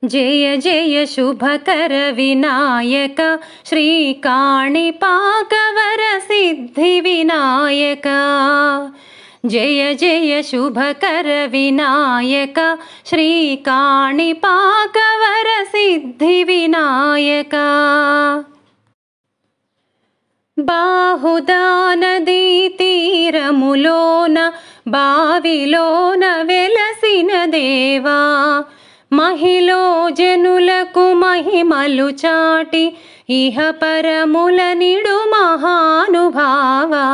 जय जय शुभकर विनायक श्रीकाणिपाकवर सिद्धिविनायक जय जय शुभकर विनायक श्रीकाणिपाकवर सिद्धिविनायक బాహుదానదీ తీరములోన బావిలోన వెలసిన దేవా మహిలో జనులకు మహిమలు చాటి ఇహ పరముల నిడు మహానుభావా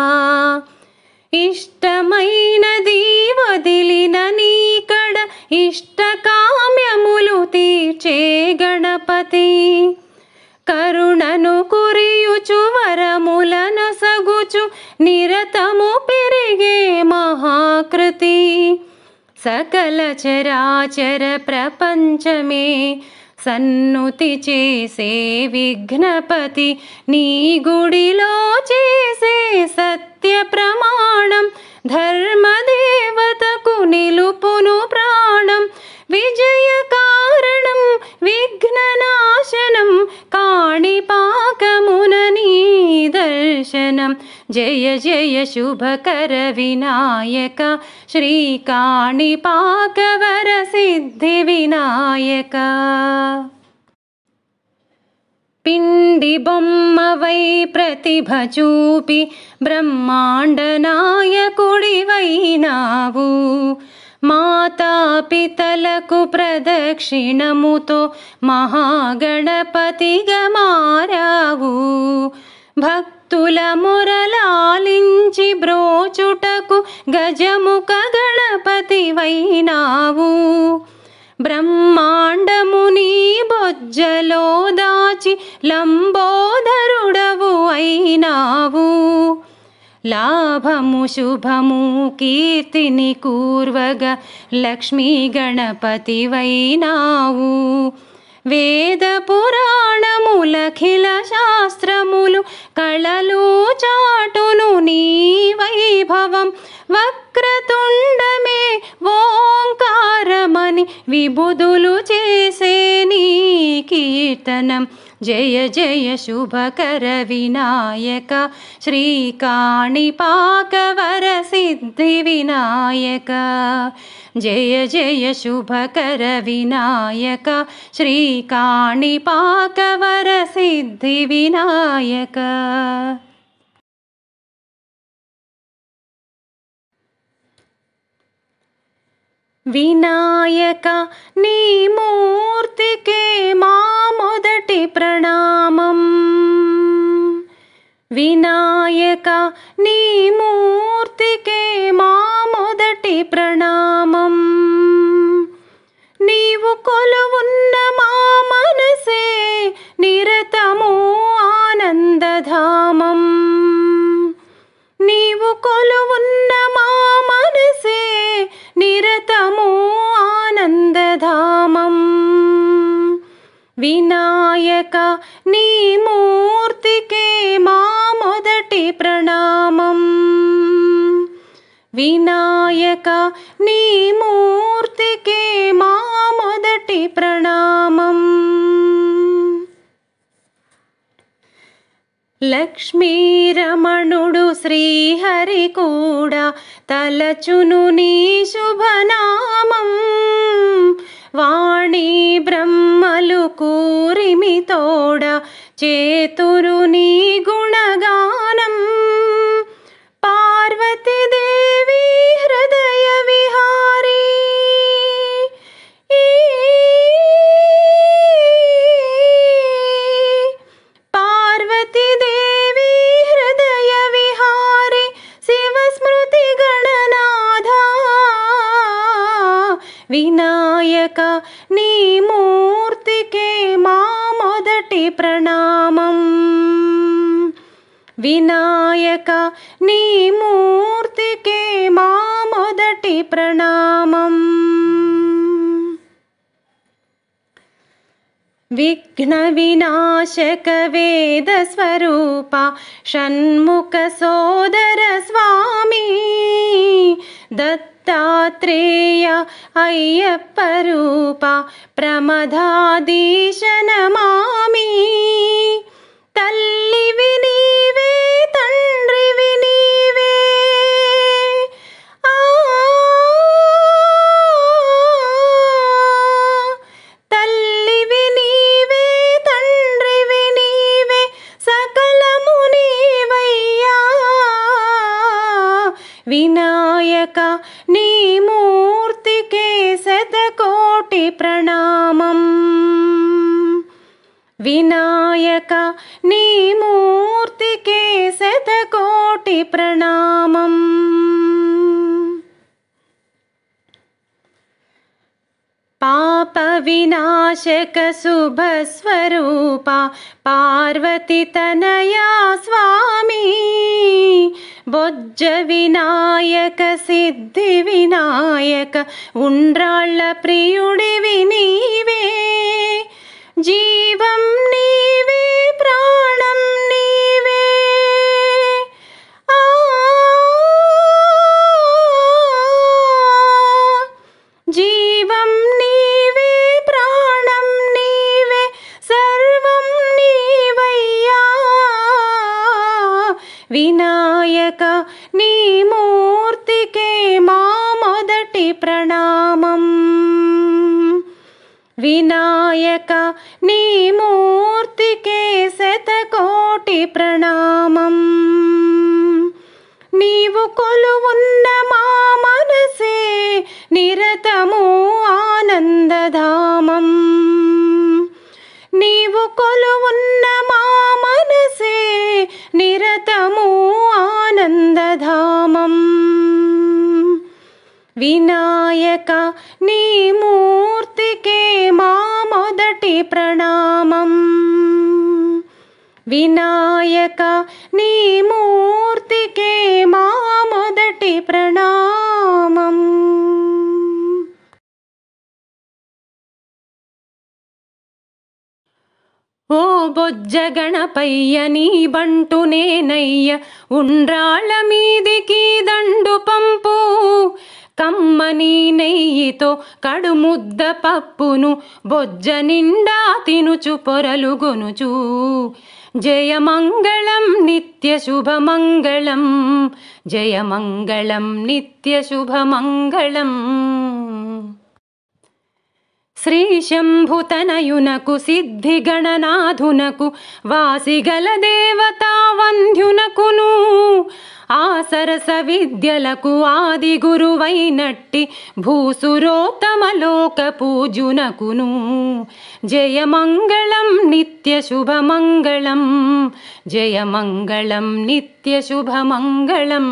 ఇష్టమైనది వదిలిన నీకడ ఇష్టకామ్యములు తీర్చే గణపతి కరుణను కురియుచు వరములను సగుచు నిరతము పెరిగే మహాకృతి సకల చరాచర ప్రపంచమే సన్నుతి చేసే విఘ్నపతి నీ గుడిలో చేసే సత్య ప్రమాణం ధర్మదేవతకు నిలుపును ప్రాణం విజయ కారణం విఘ్ననాశనం కాణిపాకమున నీ దర్శనం జయ జయ శుభకర వినాయక శ్రీకాణిపాకవర సిద్ధి వినాయక పిండి బొమ్మవై ప్రతిభ చూపి బ్రహ్మాండ నాయకుడివైనావు మాతాపితలకు ప్రదక్షిణముతో మహాగణపతిగా మారావు భక్తుల మురలాలించి బ్రోచుటకు గజముఖ గణపతివైనావు బ్రహ్మాండము నీ బొజ్జలో దాచి లంబోదరుడవు అయినావు లాభము శుభము కీర్తిని కూర్వగ లక్ష్మీ గణపతివైనావు వేద పురాణములఖిల శాస్త్రములు కళలు చాటును నీ వైభవం వక్రతుండమే ఓంకారమని విబుధులు చేసే నీ కీర్తనం జయ జయ శుభకర వినాయక శ్రీకాణిపాకవర సిద్ధి వినాయక జయ జయ శుభకర వినాయక శ్రీకాణిపాకవర సిద్ధి వినాయక వినాయక నీ మూర్తికే మా మొదటి ప్రణామం వినాయక నీ మూర్తికే మా మొదటి ప్రణామం నీవు కొలువున్న మా మనసే నిరతము ఆనందధామం నీవు కొలువున్న మా మనసే నిరతము ఆనందధామం వినాయక నీ మూర్తికే మా మొదటి ప్రణామం వినాయక నీ మూర్తికే మా మొదటి ప్రణామం లక్ష్మీరమణుడు శ్రీహరి కూడా తలచును నీ శుభనామం వాణి బ్రహ్మలు కూరిమి తోడ చేతురు నీ గుణగానం పార్వతీదేవి హృదయ విహారీ పార్వతీదేవి హృదయ విహారీ శివస్మృతి గణనాథ వినాయక నీ మూర్తికే మా మొదటి ప్రణామం వినాయక నీ మూర్తికే మా మొదటి ప్రణామం విఘ్న వినాశక వేద స్వరూప షణ్ముఖ సోదర స్వామి దత్తాత్రేయ దత్తాత్రేయ అయ్యప్ప రూప ప్రమదాధీశ నమామి. తల్లివి నీవే తండ్రివి నీవే తల్లివి నీవే తండ్రివి నీవే సకలము నీవయ్యా. వినాయక నీ మూర్తికే శతకోటి ప్రణామం. వినాయక నీ మూర్తికే శతకోటి ప్రణామం. పాప వినాశక శుభ స్వరూప పార్వతి తనయా స్వామి. బొజ్జ వినాయక సిద్ధి వినాయక ఉండ్రాళ్ళ ప్రియుడివి నీవే. జీవం నీవే ప్రాణం నీవే జీవం నీవే ప్రాణం నీవే సర్వం నీవయ్యా. వినాయక నీ మూర్తికే మా మొదటి ప్రణామం. వినాయక నీ మూర్తికే శతకోటి ప్రణామం. నీవు కొలువున్న మా మనసే నిరతము ఆనందధామం. నీవు కొలువున్న మా మనసే నిరతము ఆనందధామం. వినాయక నీ మూర్తికే మా మొదటి ప్రణామం. వినాయక నీ మూర్తికే మా మొదటి ప్రణామం. ఓ బొజ్జ గణపయ్య నీ బంటు నేనయ్య ఉండ్రాళ్ళ మీదికి దండు పంపు. కమ్మని నెయ్యితో కడుముద్ద పప్పును బొజ్జ నిండా తినుచు పొరలు గొనుచు. జయమంగళం నిత్య శుభమంగళం. జయమంగళం నిత్య శుభమంగళం. శ్రీ శంభుతనయునకు సిద్ధి గణనాథునకు వాసిగల దేవతా వంద్యునకును ఆ సరస విద్యలకు ఆది గురువైనట్టి భూసురోత్తమలోక పూజునకును. జయమంగళం నిత్య శుభమంగళం. జయమంగళం నిత్య శుభమంగళం.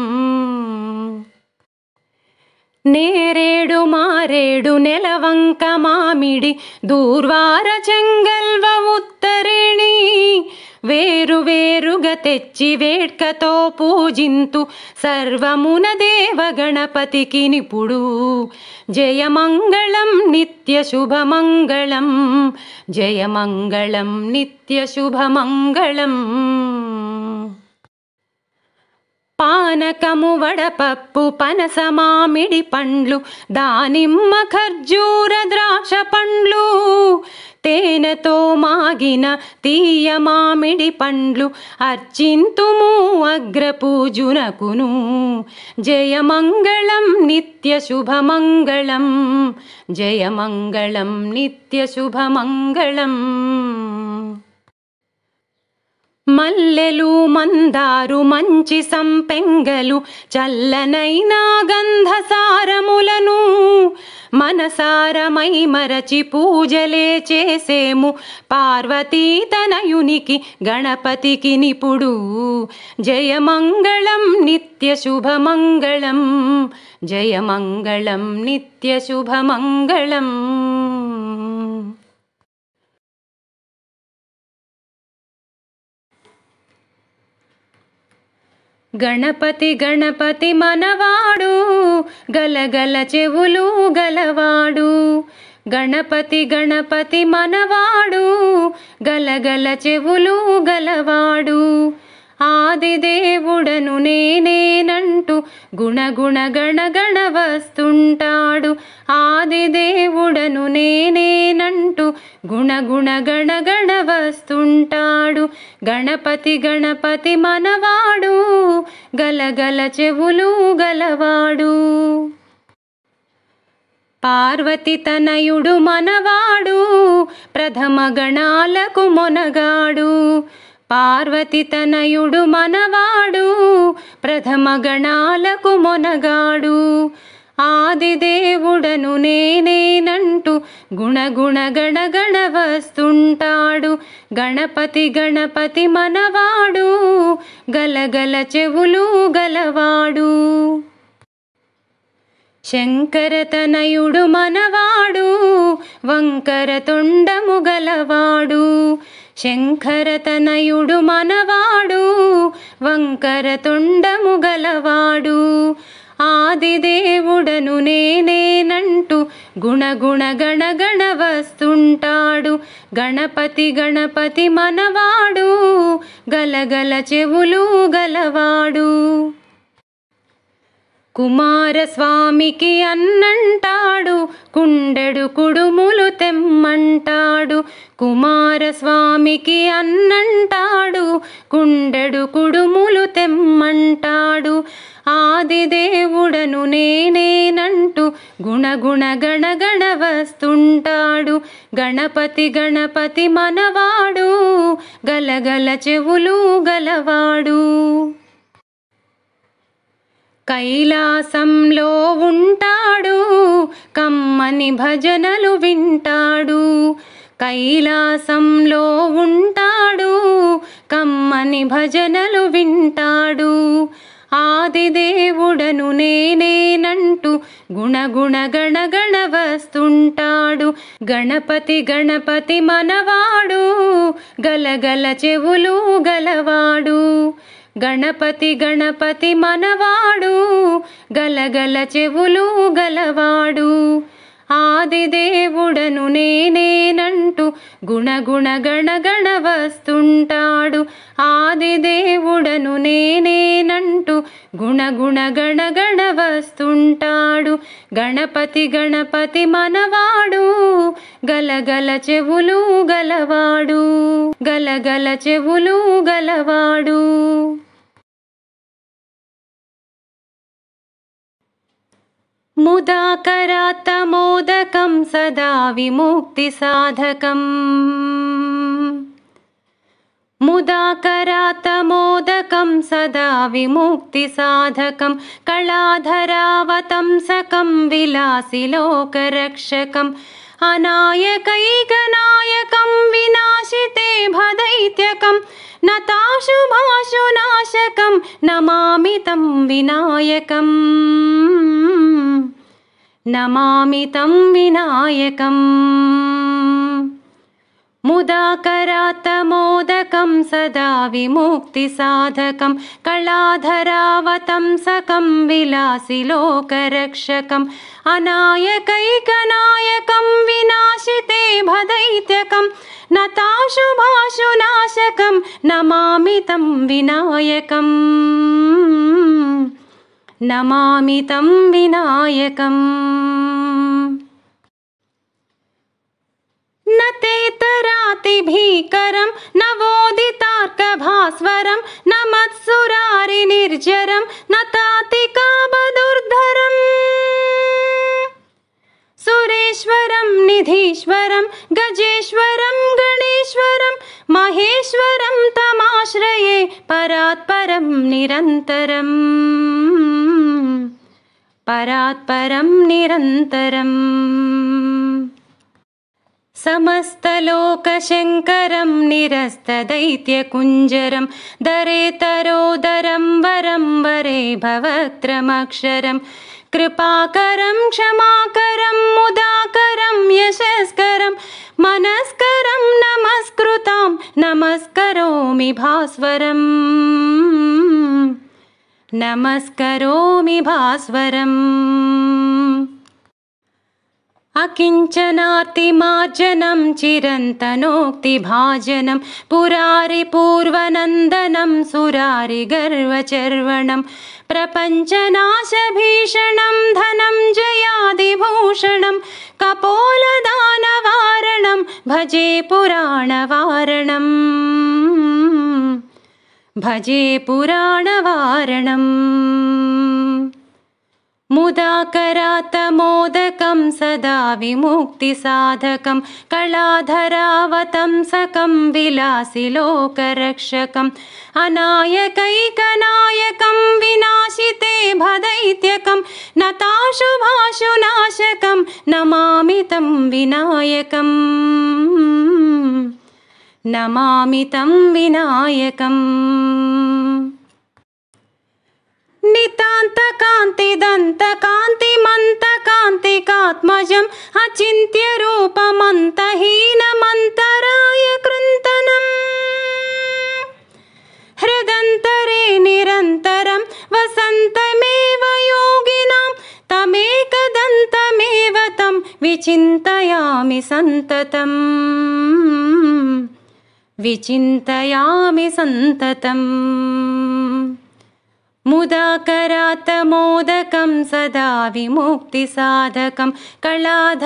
నేరేడు మారేడు నెలవంక మామిడి దూర్వార చెంగల్వ ఉత్తరేణి వేరు వేరుగా తెచ్చి వేడ్కతో పూజింతు సర్వమున దేవ గణపతికి నిపుడు. జయమంగళం నిత్య శుభమంగళం. జయమంగళం నిత్య శుభమంగళం. పానకము వడపప్పు పనస మామిడి పండ్లు దానిమ్మ ఖర్జూర ద్రాక్ష పండ్లు తేనెతో మాగిన తీయ మామిడి పండ్లు అర్చింతుము అగ్రపూజునకును. జయమంగళం నిత్య శుభమంగళం. జయమంగళం నిత్య శుభమంగళం. మల్లెలు మందారు మంచి సంపెంగలు చల్లనైన గంధసారములను మనసారమై మరచి పూజలే చేసేము పార్వతీ తనయునికి గణపతికి నిపుడు. జయమంగళం నిత్య శుభమంగళం. జయమంగళం నిత్య శుభమంగళం. గణపతి గణపతి మనవాడు గలగల చెవులు గలవాడు. గణపతి గణపతి మనవాడు గలగల చెవులు గలవాడు. ఆదిదేవుడను నేనేనంటూ నేనేనంటూ గుణగుణ గణగణ వస్తుంటాడు. ఆదిదేవుడను నేనేనంటూ గుణగుణ గణగణ వస్తుంటాడు. గణపతి గణపతి మనవాడు గలగల చెవులు గలవాడు. పార్వతి తనయుడు మనవాడు ప్రథమ గణాలకు మొనగాడు. పార్వతి తనయుడు మనవాడు ప్రథమ గణాలకు మొనగాడు. ఆదిదేవుడను నేనేనంటూ గుణగుణ గణగణ వస్తుంటాడు. గణపతి గణపతి మనవాడు గలగల చెవులు గలవాడు. శంకర తనయుడు మనవాడు వంకర తొండము గలవాడు. శంకర తనయుడు మనవాడు వంకర తొండము గలవాడు. ఆదిదేవుడను నేనేనంటూ గుణగుణ గణగణ వస్తుంటాడు. గణపతి గణపతి మనవాడు గలగల చెవులు గలవాడు. కుమారస్వామికి అన్నంటాడు కుండెడు కుడుములు తెమ్మంటాడు. కుమారస్వామికి అన్నంటాడు కుండెడు కుడుములు తెమ్మంటాడు. ఆదిదేవుడను నేనేనంటూ గుణగుణ గణగణ వస్తుంటాడు. గణపతి గణపతి మనవాడు గలగల చెవులు గలవాడు. కైలాసంలో ఉంటాడు కమ్మని భజనలు వింటాడు. కైలాసంలో ఉంటాడు కమ్మని భజనలు వింటాడు. ఆదిదేవుడను నేనేనంటూ గుణగుణ గణగణ వస్తుంటాడు. గణపతి గణపతి మనవాడు గలగల చెవులు గలవాడు. గణపతి గణపతి మనవాడు గలగల చెవులు గలవాడు. ఆదిదేవుడను నేనేనంటూ గుణగుణ గణగణ వస్తుంటాడు. ఆదిదేవుడను నేనేనంటూ గుణగుణ గణగణ వస్తుంటాడు. గణపతి గణపతి మనవాడు గలగల చెవులు గలవాడు. గలగల చెవులు గలవాడు. ముదాకరాత్తమోదకం సదా విముక్తి సాధకం. ముదాకరాత్తమోదకం సదా విముక్తి సాధకం. కళాధరావతంసకం విలాసిలోకరక్షకం. అనాయకైకనాయకం వినాశితే భదైత్యకం. నతాశుభాశునాశకం నమామి తం వినాయకం. నమామి తం వినాయకం. ముదాకరాత్తమోదకం సదా విముక్తి సాధకం. కళాధరావతంసకం విలాసిలోకరక్షకం. అనాయకైకనాయకం వినాశితే భదైత్యకం. నతాశుభాశునాశకం నమామి తం వినాయకం. నమామి తం వినాయకం. నతేతరాతి భీకరం నవోదితార్కభాస్వరం. నమత్సురారి నిర్జరం నతాతికాబదుర్ధరం. సురేశ్వరం నిధీశ్వరం గజేశ్వరం గణేశ్వరం. మహేశ్వరం తమాశ్రయే పరాత్పరం నిరంతరం. పరాత్పరం నిరంతరం. సమస్తలోకశంకరం నిరస్తదైత్యకుంజరం. దరేతరోదరం వరం వరే భవక్త్రమక్షరం. కృపాకరం క్షమాకరం ముదాకరం యశస్కరం. మనస్కరం నమస్కృతాం నమస్కరోమి భాస్వరం. నమస్కరోమి భాస్వరం. అకించనార్తిమార్జనం చిరంతనోక్తిభాజనం. పురారి పూర్వనందనం సురారి గర్వచర్వణం. प्रपञ्चनाशभीषणं धनञ्जयादिभूषणं कपोलदानवारणं भजे पुराणवारणम् भजे पुराणवारणम् मुदाकरातमोदकं सदा विमुक्तिसाधकं कलाधरावतंसकं विलासिलोकरक्षकम् अनायकैकनायकं विनाशिते भदैत्यकं नताशुभाशुनाशकं नमामि तं विनायकम् नमामि तं विनायकम् नितान्तकान्तिदन्तकान्तिमन्तकान्तिकात्मजम् अचिन्त्यरूपमन्तहीनमन्तराय कृन्तनम् हृदन्तरे निरन्तरं वसन्तमेव योगिनां तमेकदन्तमेव तं विचिन्तयामि सन्ततम् विचिन्तयामि सन्ततम् मुदाकरातमोदकं सदा विमुक्तिसाधकं कलाधरावतंसकं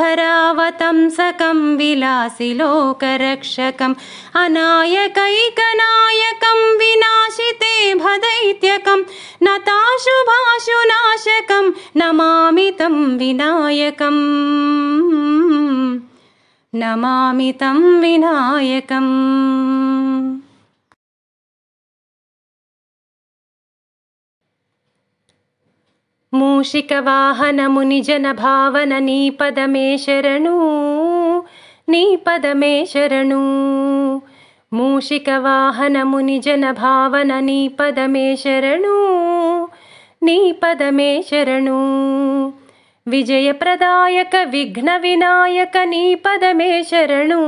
विलासिलोकरक्षकम् अनायकैकनायकं विनाशिते भदैत्यकं नताशुभाशुनाशकं नमामि तं विनायकम् नमामि तं विनायकम् मूषिकवाहनमुनिजनभावन नीपदमे शरणु नीपदमे शरणु मूषिकवाहनमुनिजनभावन नीपदमे शरणु नीपदमे शरणु विजयप्रदायक विघ्नविनायक नीपदमे शरणु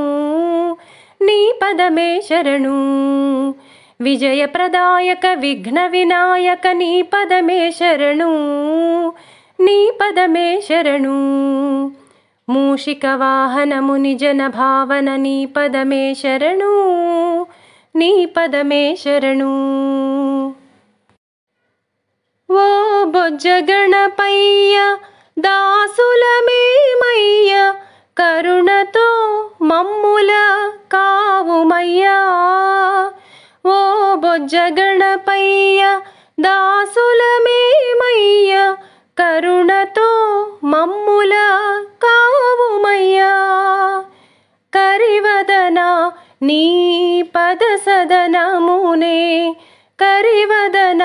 नीपदमे शरणु विजयप्रदायक विघ्नविनायक नीपदमे शरणु नीपदमे शरणु मूषिकवाहनमुनिजनभावन नीपदमे शरणु नीपदमे शरणु ओ बొజ్జగణపయ్య దాసులమేమయ్య కరుణతో మమ్ముల కావుమయ్యా ఓ బొజ్జగణపయ్య దాసులమేమయ్య కరుణతో మమ్ముల కావుమయ్యా కరివదన నీ పద సదనమునే కరివదన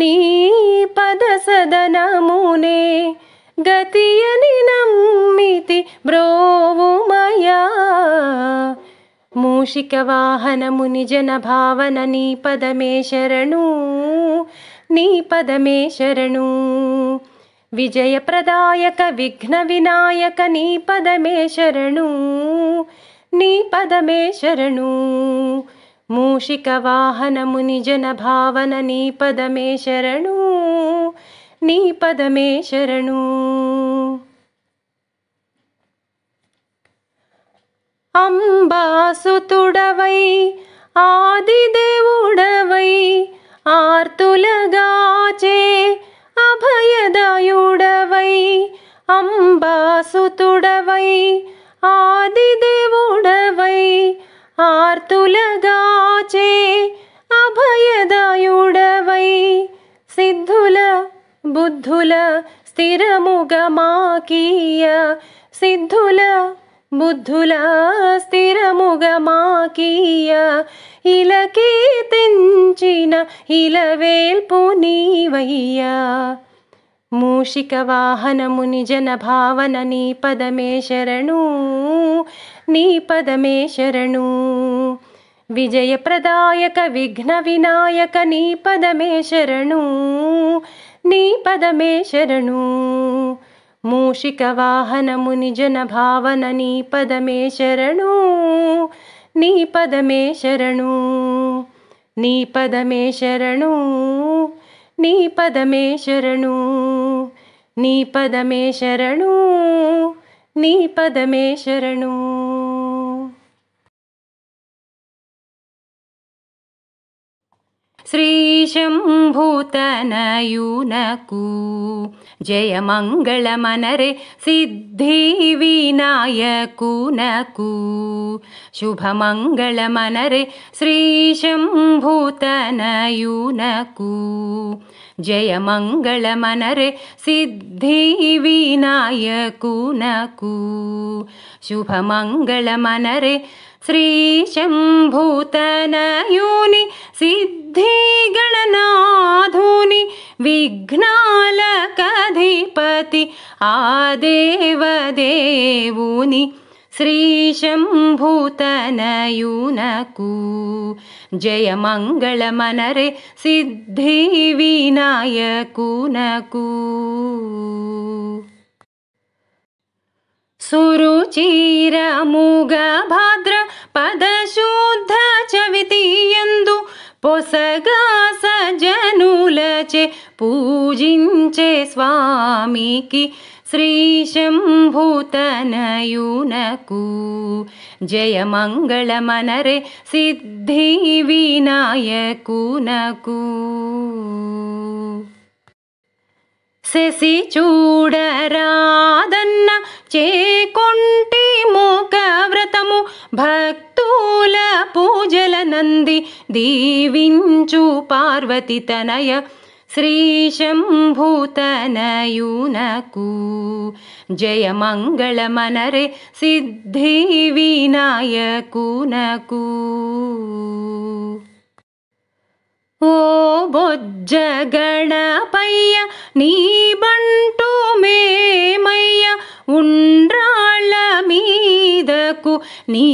నీ పద సదనమునే గతియని నమ్మితి బ్రోవుమయ్యా मूषिकवाहनमुनिजनभावन नीपदमे शरणु नीपदमे शरणु विजयप्रदायक विघ्नविनायक नीपदमे शरणु नीपदमे शरणु मूषिकवाहनमुनिजनभावन नीपदमे शरणु नीपदमे शरणु అంబాసుతుడవై ఆదిదేవుడవై ఆర్తులగాచే అభయదాయుడవై అంబాసుతుడవై ఆదిదేవుడవై ఆర్తులగాచే అభయదాయుడవై సిద్ధుల బుద్ధుల స్థిరముగమాకీయ సిద్ధుల బుద్ధుల స్థిరముగమాకీయ ఇలకే తెంచిన ఇలవేల్పు నీవయ్యా మూషికవాహనమునిజనభావన నీపదమే శరణు నీపదమే శరణు విజయప్రదాయక విఘ్నవినాయక నీపదమే శరణు నీపదమే శరణు मूषिकवाहनमुनिजनभावन नीपदमे शरणु नीपदमे शरणु नीपदमे शरणु नीपदमे शरणु नीपदमे शरणु नीपदमे शरणु శ్రీశంభూతనయునకు జయమంగళమనరే సిద్ధి వినాయకునకు శుభమంగళమనరే శ్రీశంభూతనయునకు జయమంగళమనరే సిద్ధి వినాయకునకు శుభమంగళమనరే శ్రీశంభూతనయుని సిద్ధి గణనాథుని విఘ్నాలకధిపతి ఆ దేవదేవుని శ్రీశంభూతనయునకు జయమంగళమనరే సిద్ధి వినాయకునకు సురుచిరముగ భాద్ర పదశుద్ధ చవితియందు పొసగా సజనులచే పూజించే స్వామికి శ్రీశంభూతనయునకు జయమంగళమనరే సిద్ధి వినాయకునకు శశి చూడరాదన్న చేకొంటి మూక వ్రతము భక్తుల పూజల నంది దీవించు పార్వతి తనయ శ్రీశంభూతనయునకు జయమంగళమనరే సిద్ధి వినాయకునకు ఓ బొజ్జ గణపయ్య నీ బంటు మేమయ్య ఉండ్రాళ్ళ మీదకు నీ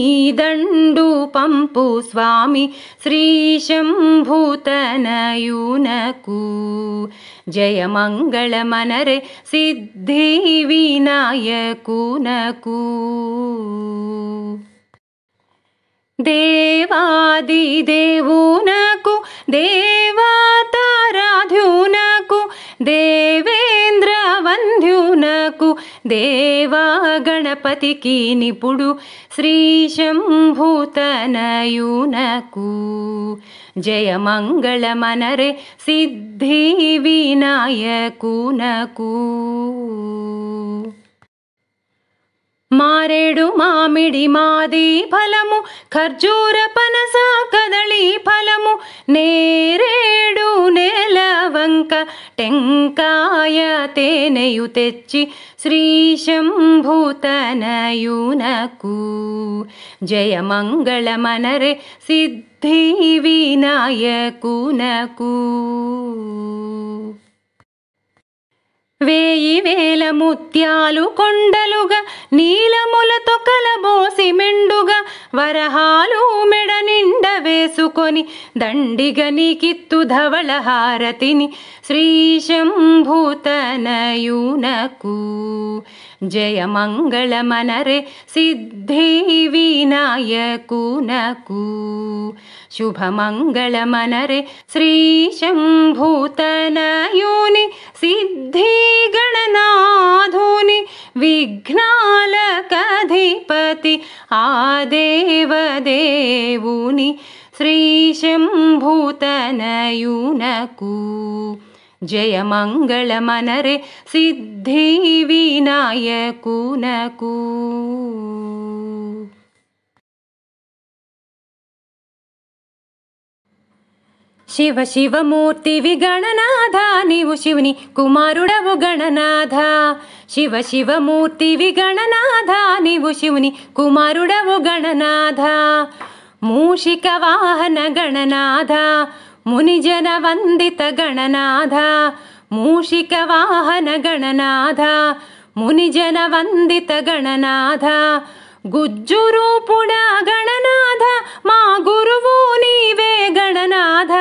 దండు పంపు స్వామి శ్రీశంభూతనయునకు జయమంగళమనరే సిద్ధి వినాయకునకు దేవాది దేవునకు దేవతారాధ్యునకు దేవేంద్ర వంద్యునకు దేవా గణపతికి నిపుడు శ్రీశంభూతనయునకు జయమంగళమనరే సిద్ధి వినాయకునకు మారేడు మామిడి మాది ఫలము ఖర్జూర పనస కదళి ఫలము నేరేడు నేలవంక టెంకాయ తేనెయు తెచ్చి శ్రీశంభూతనయునకు జయమంగళమనరే సిద్ధి వినాయకునకు వేయి వేల ముత్యాలు కొండలుగా నీలములతో కలబోసి మెండుగా వరహాలు మెడ నిండ వేసుకొని దండిగా నీకిత్తు ధవళ హారతిని శ్రీశంభూతనయునకు జయమంగళమనరే సిద్ధి వినాయకునకు శుభమంగళమనరే శ్రీశంభూతనయుని సిద్ధి గణనాథుని విఘ్నాలకధిపతి ఆ దేవదేవుని శ్రీశంభూతనయునకు జయమంగళమనరే సిద్ధి వినాయకునకు శివ శివమూర్తివి గణనాథ నీవు శివుని కుమారుడవు గణనాథ శివ శివమూర్తివి గణనాథ నీవు శివుని కుమారుడవు గణనాథ మూషిక వాహన గణనాథ మునిజన వందిత గణనాథ మూషిక వాహన గణనాథ మునిజన వందిత గణనాథ గుజ్జురూపుడా గణనాథ మా గురువు నీవే గణనాథ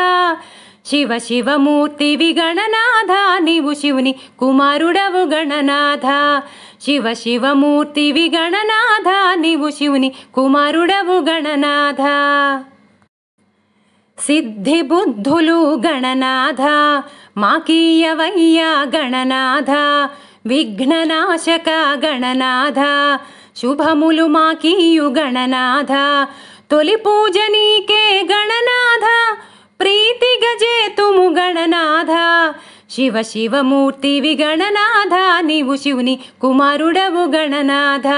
శివ శివమూర్తివి గణనాథ నీవు శివుని కుమారుడవు గణనాథ శివ శివమూర్తివి గణనాథ నీవు శివుని కుమారుడవు గణనాథ సిద్ధి బుద్ధులు గణనాథ మాకీయవయ్యా గణనాథ విఘ్ననాశక గణనాథ శుభములు మాకీయు గణనాథ తొలి పూజ నీకే గణనాథ ప్రీతిగా చేతుము గణనాథ శివ శివమూర్తివి గణనాథ నీవు శివుని కుమారుడవు గణనాథ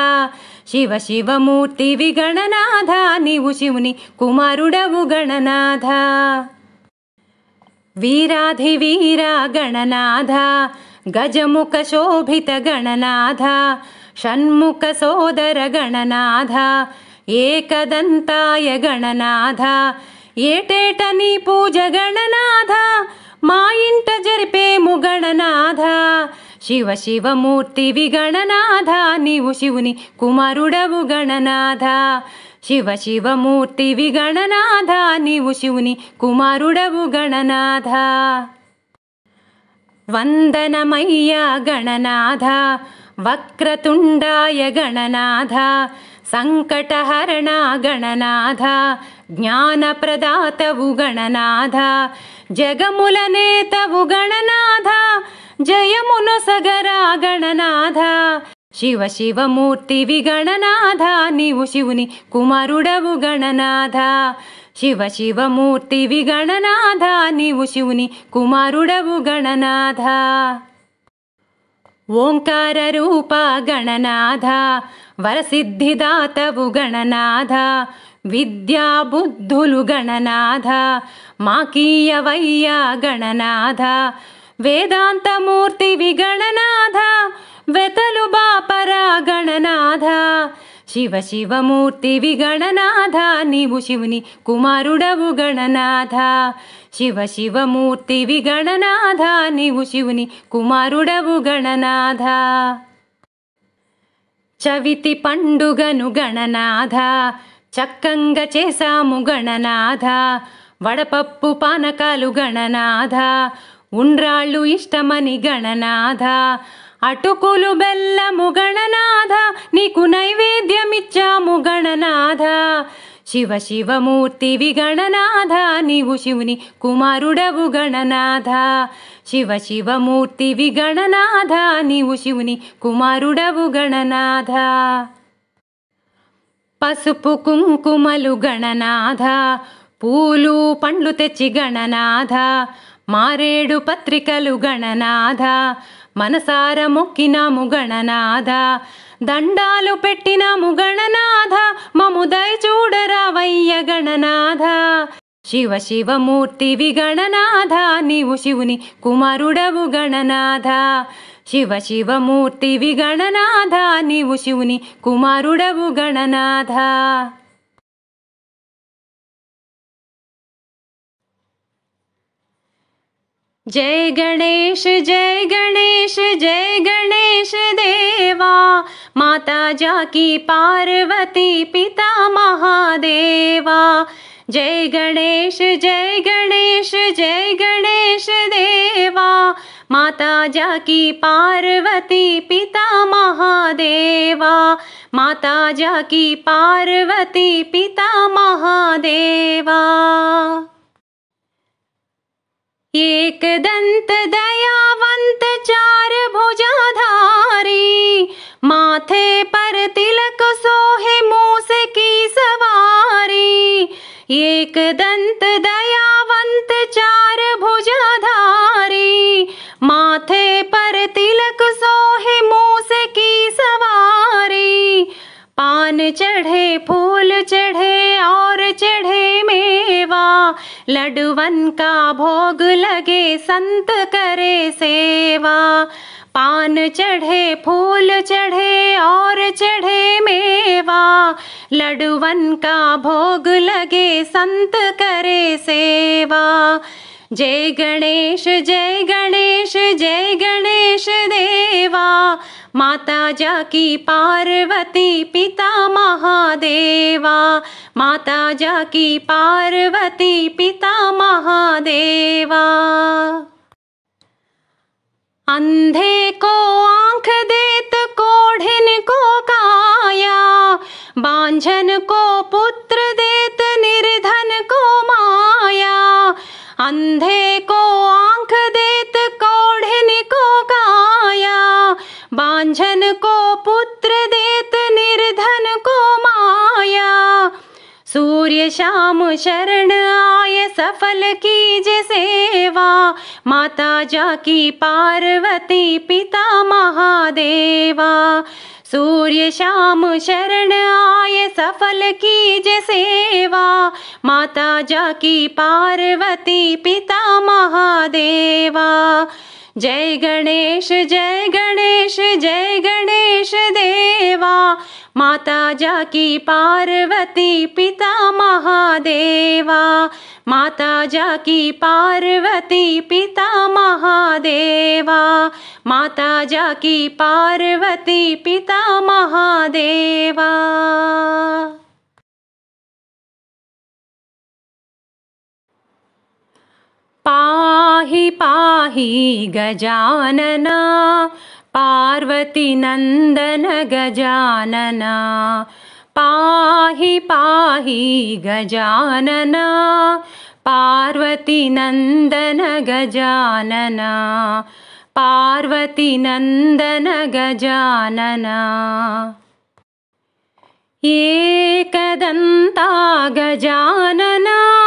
శివ శివమూర్తివి గణనాథ నీవు శివుని కుమారుడవు గణనాథ వీరాధి వీర గణనాథ గజముఖ శోభిత గణనాథ షణ్ముఖ సోదర గణనాథ ఏకదంతాయ గణనాథ ఏటేట నీ పూజ గణనాథ మా ఇంట జరిపేము గణనాథ శివ శివమూర్తివి గణనాథ నీవు శివుని కుమారుడవు గణనాథ శివ శివమూర్తివి గణనాథ నీవు శివుని కుమారుడవు గణనాథ వందనమయ్యా గణనాథ వక్రతుండాయ గణనాథ సంకటహరణ గణనాథ జ్ఞానప్రదాతవు గణనాథ జగముల నేతవు గణనాథ జయమును సగరా గణనాథ శివ శివమూర్తివి గణనాథ నీవు శివుని కుమారుడవు గణనాథ శివ శివమూర్తివి గణనాథ నీవు శివుని కుమారుడవు గణనాథ ఓంకార రూప గణనాథ వరసిద్ధిదాతవు గణనాథ విద్యా బుద్ధులు గణనాథ మాకీయవయ్య గణనాథ వేదాంతమూర్తివి గణనాథ వెతలు బాపరా గణనాథ శివ శివమూర్తివి గణనాథ నీవు శివుని కుమారుడవు గణనాథ శివ శివమూర్తివి గణనాథ నీవు శివుని కుమారుడవు గణనాథ చవితి పండుగను గణనాథ చక్కంగా చేసాము గణనాథ వడపప్పు పానకాలు గణనాథ ఉండ్రాళ్ళు ఇష్టమని గణనాథ అటుకులు బెల్లము గణనాథ నీకు నైవేద్యమిచ్చాము గణనాథ శివ శివమూర్తివి గణనాథ నీవు శివుని కుమారుడవు గణనాథ శివ శివమూర్తివి గణనాథ నీవు శివుని కుమారుడవు గణనాథ పసుపు కుంకుమలు గణనాథ పూలు పండ్లు తెచ్చి గణనాథ మారేడు పత్రికలు గణనాథ మనసార మొక్కినాము గణనాథ దండాలు పెట్టినాము గణనాథ మము దయ చూడరావయ్య గణనాథ శివ శివమూర్తివి గణనాథ నీవు శివుని కుమారుడవు గణనాథ శివ శివమూర్తివి గణనాథ నీవు శివుని కుమారుడవు గణనాథ जय गणेश जय गणेश देवा माता जाकी पार्वती पिता महादेवा जय गणेश देवा माता जाकी पार्वती पिता महादेवा माता जाकी पार्वती पिता महादेवा एक दंत दयावंत चार भुजाधारी माथे पर तिलक सोहे मूस की सवारी एक दंत दयावंत चार भुजाधारी माथे पर तिलक सोहे मूस की सवारी पान चढ़े फूल चढ़े और चढ़े मेवा लड्डुवन का भोग लगे संत करे सेवा पान चढ़े फूल चढ़े और चढ़े मेवा लड्डुवन का भोग लगे संत करे सेवा जय गणेश देवा माता जाकी पार्वती पिता महादेवा माता जाकी पार्वती पिता महादेवा अंधे को आंख देत कोढ़िन को काया बांझन को पुत्र देत निर्धन को माया अंधे को आंख देत कोढ़िन को काया बांझन को पुत्र देत निर्धन को माया सूर्य शाम शरण आय सफल कीजे सेवा, माता जाकी पार्वती पिता महादेवा। सूर्य शाम शरण आए सफल कीजे सेवा, माता जाकी पार्वती पिता महादेवा। जय गणेश जय गणेश जय गणेश देवा, माता जाकी पार्वती पिता महादेवा। माता जाकी पार्वती पिता महादेवा, माता जाकी पार्वती पिता महादेवा। पाहि पाहि गजानना, पार्वती नंदन गजानना। पाहि पाहि गजानना, पार्वती नंदन गजानना। पार्वती नंदन गजानना। एकदंता गजानना,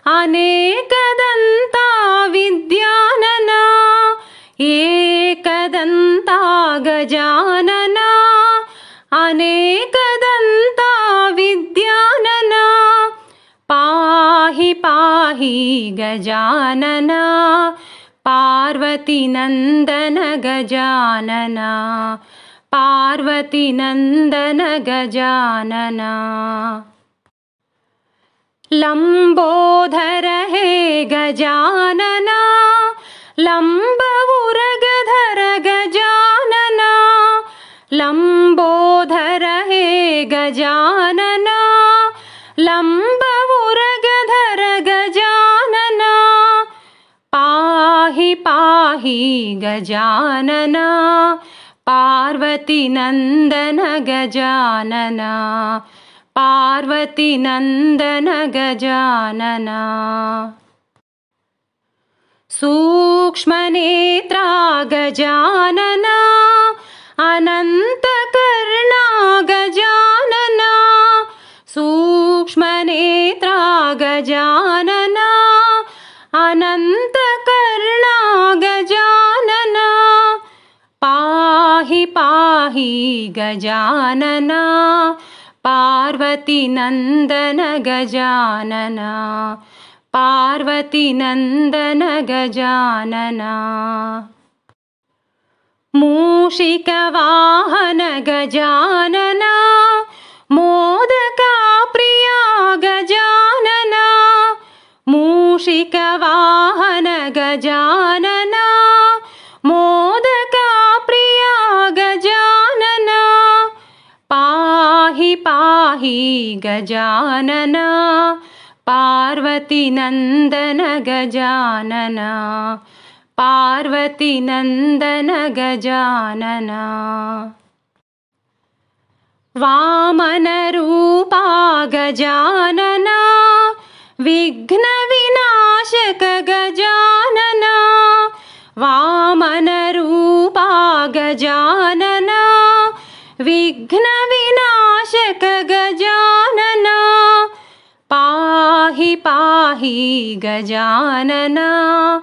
अनेकदंता विद्यानना। एकदंता गजानना, अनेकदंता विद्यानना। पाहि पाहि गजानना, पार्वती नंदन गजानना। पार्वती नंदन गजानना। लंबोदर है गजानना, लंबउरगधर गजानना। लंबोदर है गजानना, लंबउरगधर गजानना। पाहि पाहि गजानना, पार्वती नंदन गजानना। पार्वती नंदन गजानना। सूक्ष्मनेत्रा गजानना, अनंतकर्णा गजानना। सूक्ष्मनेत्रा गजानना, अनंतकर्णा गजानना। पाहि पाहि गजानना, पार्वती नंदन गजानना। पार्वती नंदन गजानना। मूषिकवाहन गजानना, मोदका प्रिया गजानना। मूषिकवाहन गजानना, मोदका प्रिया गजानना। पाहि पाहि गजानना, पार्वती नंदन गजानना। पार्वती नंदन गजानना। वामन रूपा गजानना, विघ्न विनाशक गजानना। वामन रूपा गजानना, विघ्न विनाशक गजानना। पाहि पाहि गजानना,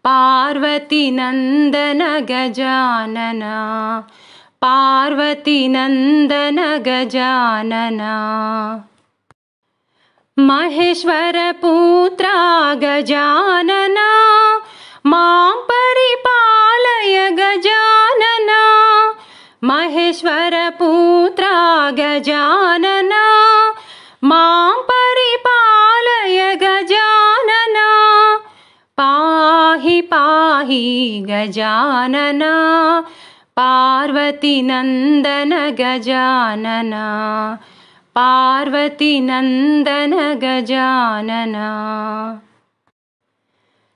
पार्वती नंदन गजानना। पार्वती नंदन गजानना। महेश्वर पुत्रा गजानना, मां परिपालय गजानना। महेश्वर पुत्रा गजानना, मां परिपालय गजानना। पाहि पाहि गजानना, पार्वती नंदन गजानना। पार्वती नंदन गजानना।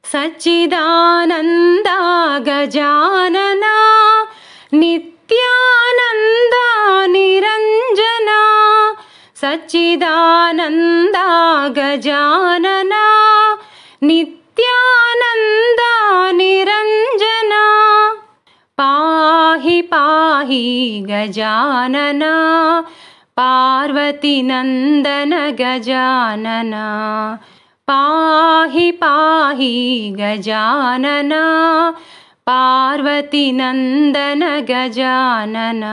सच्चिदानंदा गजानना, नित्यानंदा निरंजना। सच्चिदानंदा गजानना, नित्यानंदा निरंजना। पाहि पाहि गजानना, पार्वती नंदन गजानना। पाहि पाहि गजानन पार्वतीनन्दन गजानन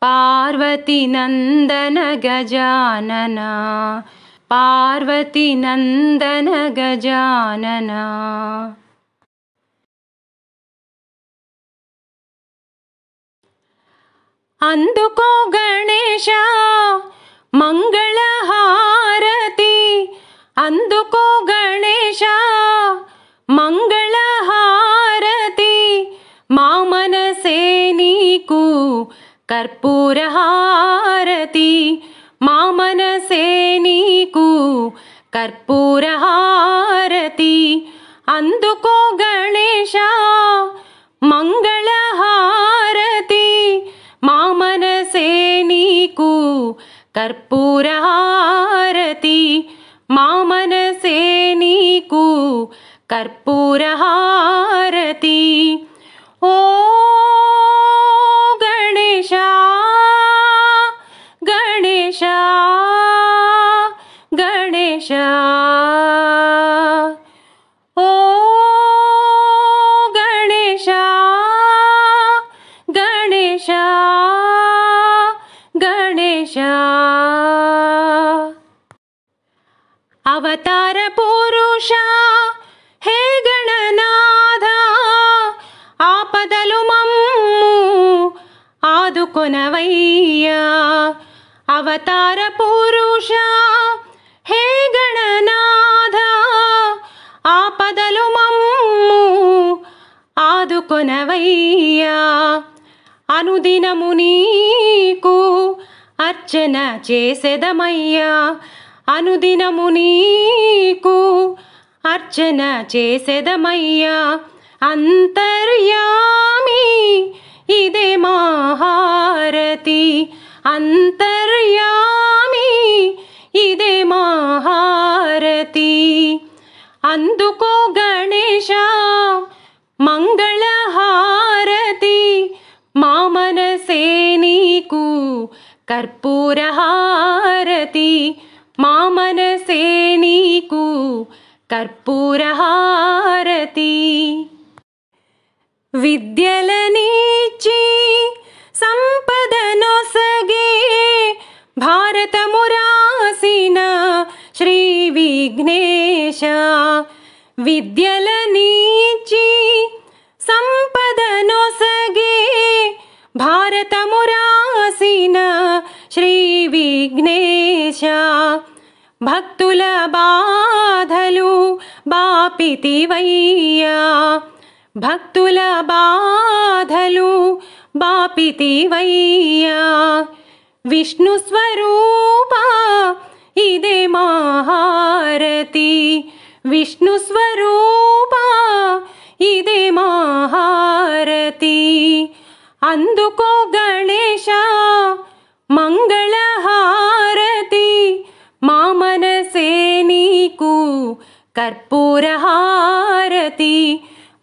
पार्वतीनन्दन गजानन पार्वतीनन्दन गजानन। అందుకో గణేశ మంగళహారతి అందుకో గణేశ మంగళహారతి మా మనసే నీకు కర్పూరహారతి మా మనసే నీకు కర్పూరహారతి అందుకో గణేశ మంగళహారతి మా మనసే నీకు కర్పూరహారతి మా మనసే నీకు కర్పూరహారతి। ఓ గణేశ గణేశ గణేశ ఓ గణేశ గణేశ గణేశ। అవతార పురుష హే గణనాథ ఆపదలు మమ్ము ఆదుకొనవయ్యా అవతార పురుష హే గణనాథ ఆపదలు మమ్ము ఆదుకొనవయ్యా అనుదినము నీకు అర్చన చేసెదమయ్యా అనుదినము నీకు అర్చన చేసెదమయ్యా అంతర్యామి ఇదే మా హారతి అంతర్యామి ఇదే మా హారతి అందుకో గణేశ మంగళహారతి మా మనసే నీకు కర్పూరహారతి మా మనసే నీకు కర్పూరహారతి విద్యలనిచ్చి సంపదనొసగే భారతము రాసిన శ్రీ విఘ్నేశ విద్యలనిచ్చి సంపదనొసగే భారతము రాసిన శ్రీ విఘ్నేశ భక్తుల బాధలు బాపితివయ్యా భక్తుల బాధలు బాపితివయ్యా విష్ణు స్వరూప ఇదే మా హారతి విష్ణు స్వరూప ఇదే మా హారతి అందుకో గణేశ మంగళహారతి మా మనసే నీకు కర్పూరహారతి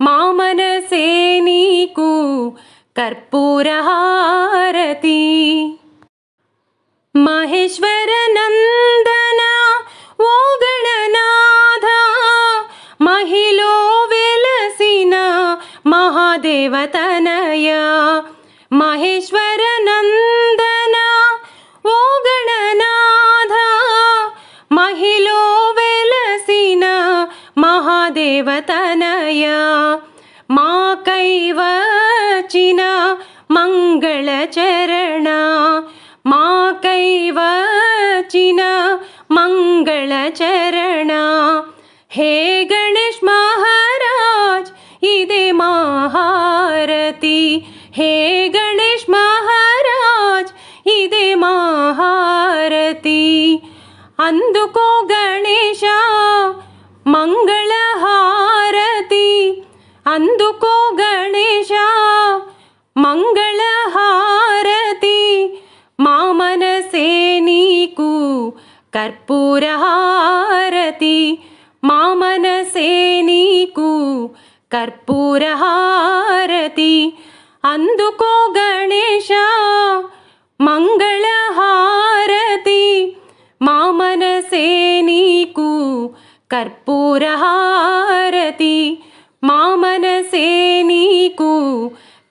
మా మనసే నీకు కర్పూరహారతి మహేశ్వర నందన ఓ గణనాథ మహిలో వెలసిన మహాదేవతనయ మహేశ్వర నందన ఓ గణనాథ మహిలో వెలసిన మహాదేవతనయ మా కైవచిన మంగళచరణ మా కైవచిన మంగళచరణ హే గణేష్ మహారాజ్ ఇదే మా హారతి హే గణేష్ మహారాజ్ ఇదే మా హారతి అందుకో గణేశ మంగళహారతి అందుకో గణేశ మంగళహారతి మా మనసే నీకు కర్పూరహారతి మా మనసే నీకు కర్పూరహారతి అందుకో గణేశ మంగళహారతి మా మనసే నీకు కర్పూరహారతి మా మనసే నీకు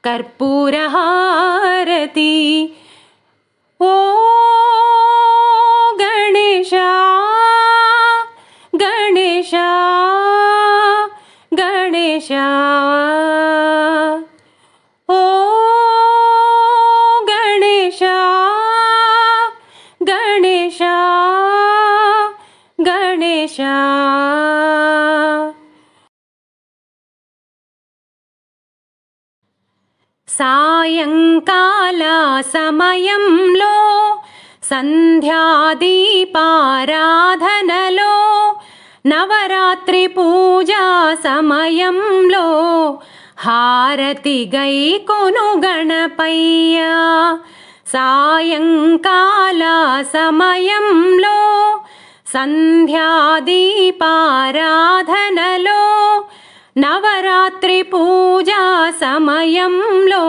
కర్పూరహారతి. ఓ గణేశ గణేశ గణేశ, ఓ గణేశ గణేశ గణేశ. సాయంకాల సమయంలో సంధ్యాదీపారాధనలో నవరాత్రి పూజా సమయంలో హారతి గైకొను గణపయ్య. సాయంకాల సమయంలో సంధ్యాదీపారాధనలో నవరాత్రి పూజా సమయంలో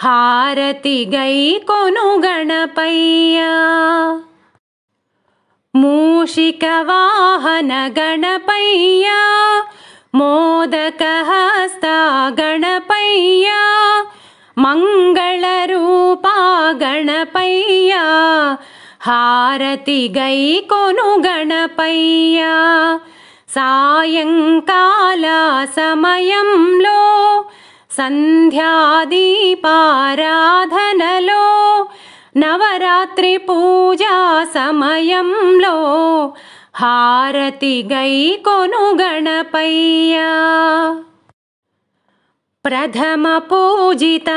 హారతి గైకొను గణపయ్య. మూషిక వాహన గణపయ్య మోదకహస్త గణపయ్య మంగళరూప గణపయ్య హారతి గైకొను గణపయ్య. సాయంకాల సమయంలో సంధ్యాదీపారాధనలో నవరాత్రి పూజా సమయంలో హారతి గైకొను గణపయ్య. ప్రథమ పూజిత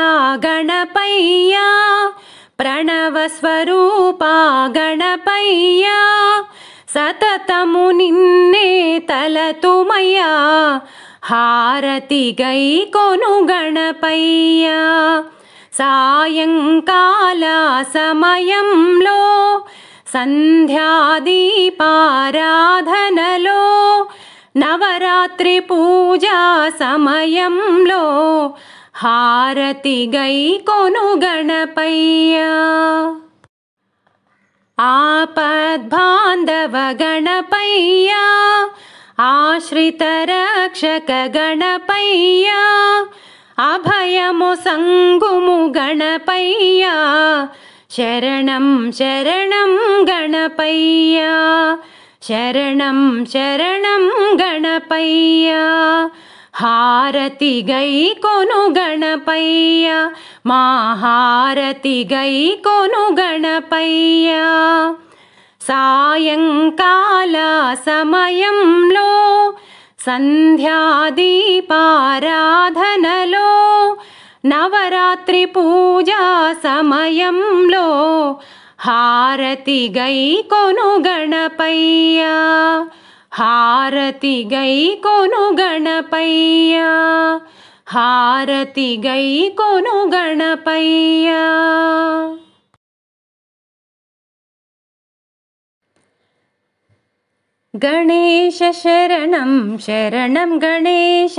గణపయ్య ప్రణవ స్వరూప గణపయ్య సతతము నిన్నే తలతుమయ్య హారతి గైకొను గణపయ్య. సాయంకాల సమయంలో సంధ్యాదీపారాధనలో నవరాత్రి పూజా సమయంలో హారతి గైకొను గణపయ్య. ఆపద్బాంధవ గణపయ్య ఆశ్రిత రక్షక గణపయ్య అభయము సంగుము గణపయ్య శరణం శరణం గణపయ్య. శరణం శరణం గణపయ్య హారతి గైకొను గణపయ్య. మా హారతి గైకొను గణపయ్య. సాయంకాల సమయంలో సంధ్యాదీపారాధనలో నవరాత్రి పూజా సమయంలో హారతి గైకొను గణపయ్య. హారతి గైకొను గణపయ్య. హారతి గైకొను గణపయ్య. గణేశ శరణం శరణం గణేశ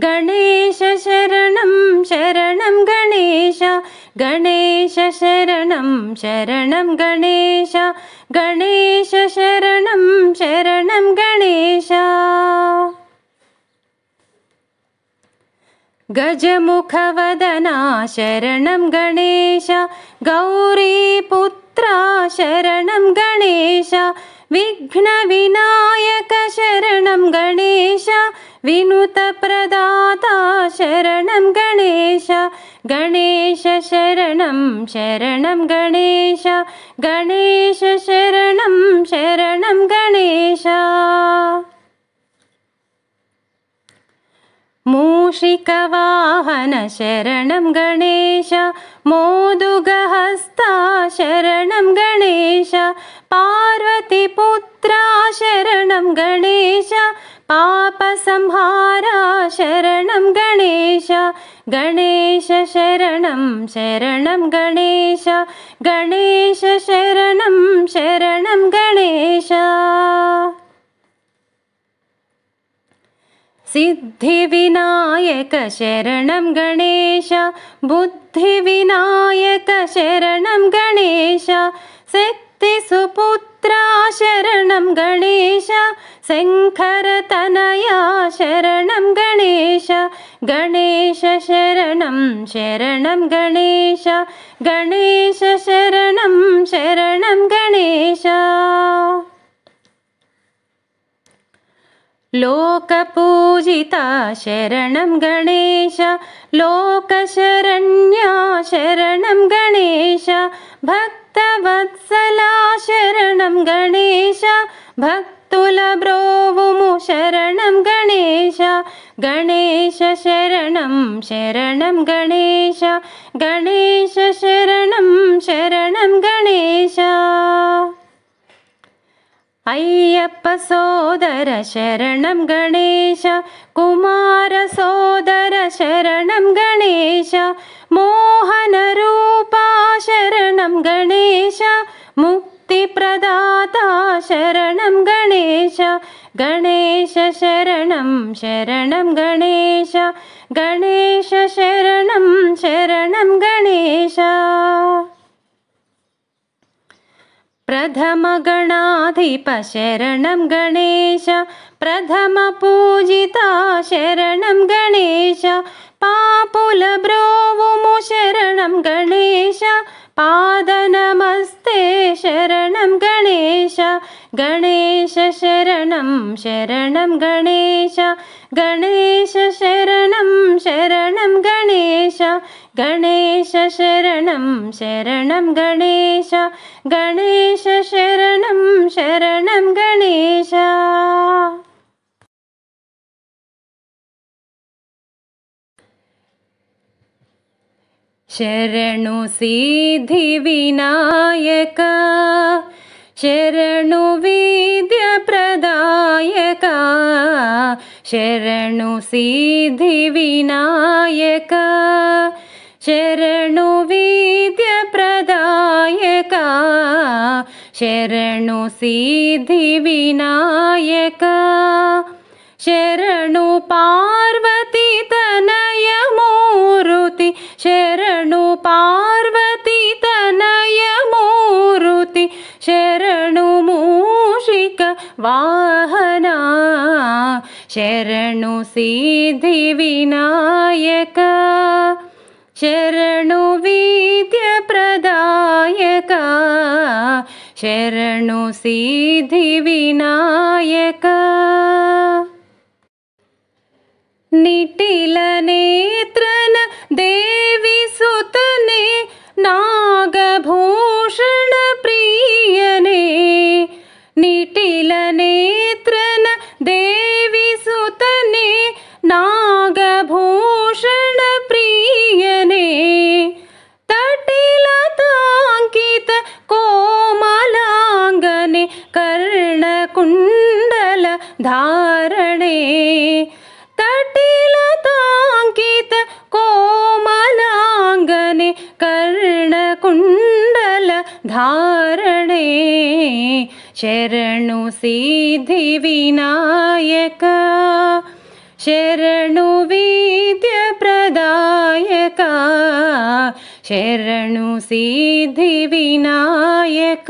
గణేశ శరణం శరణం గణేశ గణేశ శరణం శరణం గణేశ గణేశ శరణం శరణం గణేశ. గజముఖవదనా శరణం గణేశ గౌరీపుత్రా శరణం గణేశ విఘ్న వినాయక శరణం గణేశ వినుత ప్రదాత శరణం గణేశ గణేశ శరణం శరణం గణేశ గణేశ శరణం శరణం గణేశ. మూషిక వాహన శరణం గణేశ మోదుగహస్త శరణం గణేశ పార్వతీపుత్రా శరణం గణేశ పాప సంహార శరణం గణేశ గణేశ శరణం శరణం గణేశ గణేశ శరణం శరణం గణేశ. సిద్ధి వినాయక శరణం గణేశ బుద్ధి వినాయక శరణం గణేశ శక్తి సుపుత్ర सुपुत्रा शरणं गणेश शङ्करतनया शरणं गणेश गणेश शरणं शरणं गणेश गणेश शरणं शरणं गणेश लोकपूजिता शरणं गणेश लोकशरण्या शरणं गणेश भक्तवत्सला शरणं गणेश भक्तुल ब्रोवुमु शरणं गणेश गणेश शरणं शरणं गणेश गणेश शरणं शरणं गणेश अय्यप्प सोदर शरणं गणेश कुमार सोदर शरणं गणेश मोहन रूपा शरणं गणेश मुक्तिप्रदाता शरणं गणेश गणेश शरणं शरणं गणेश गणेश शरणं शरणं गणेश प्रथम गणाधिप शरणं गणेश प्रथम पूजिता शरणं गणेश पापुल ब्रोवुमु शरणं गणेश पादनमस्ते शरणं गणेश गणेश शरणं शरणं गणेश गणेश शरणं शरणं गणेश गणेश शरणं शरणं गणेश गणेश शरणं शरणं गणेश शरणु सिद्धि विनायक शरणु विद्या प्रदायक शरणु सिद्धि विनायक शरणु विद्या प्रदायक शरणु सिद्धि विनायक शरणु पार्वती तनय मूर्ति शरणु पार्वती तनय मूर्ति शरणु मूषिक वाहना शरणु सिद्धि विनायक शरणु विद्या प्रदायक शरणु सिद्धि विनायक निटिल नेत्रन देवी सुतने नागभूषण प्रियने निटिल नेत्रन देवी सुतने नागभूषण प्रियने तटिलतांकित कोमलांगने कर्णकुंडल धारणे तटिलतांकित कोमलांगने कर्णकुंडल धारणे शरणु सिद्धि विनायक शरणु विद्या प्रदायक शरणु सिद्धि विनायक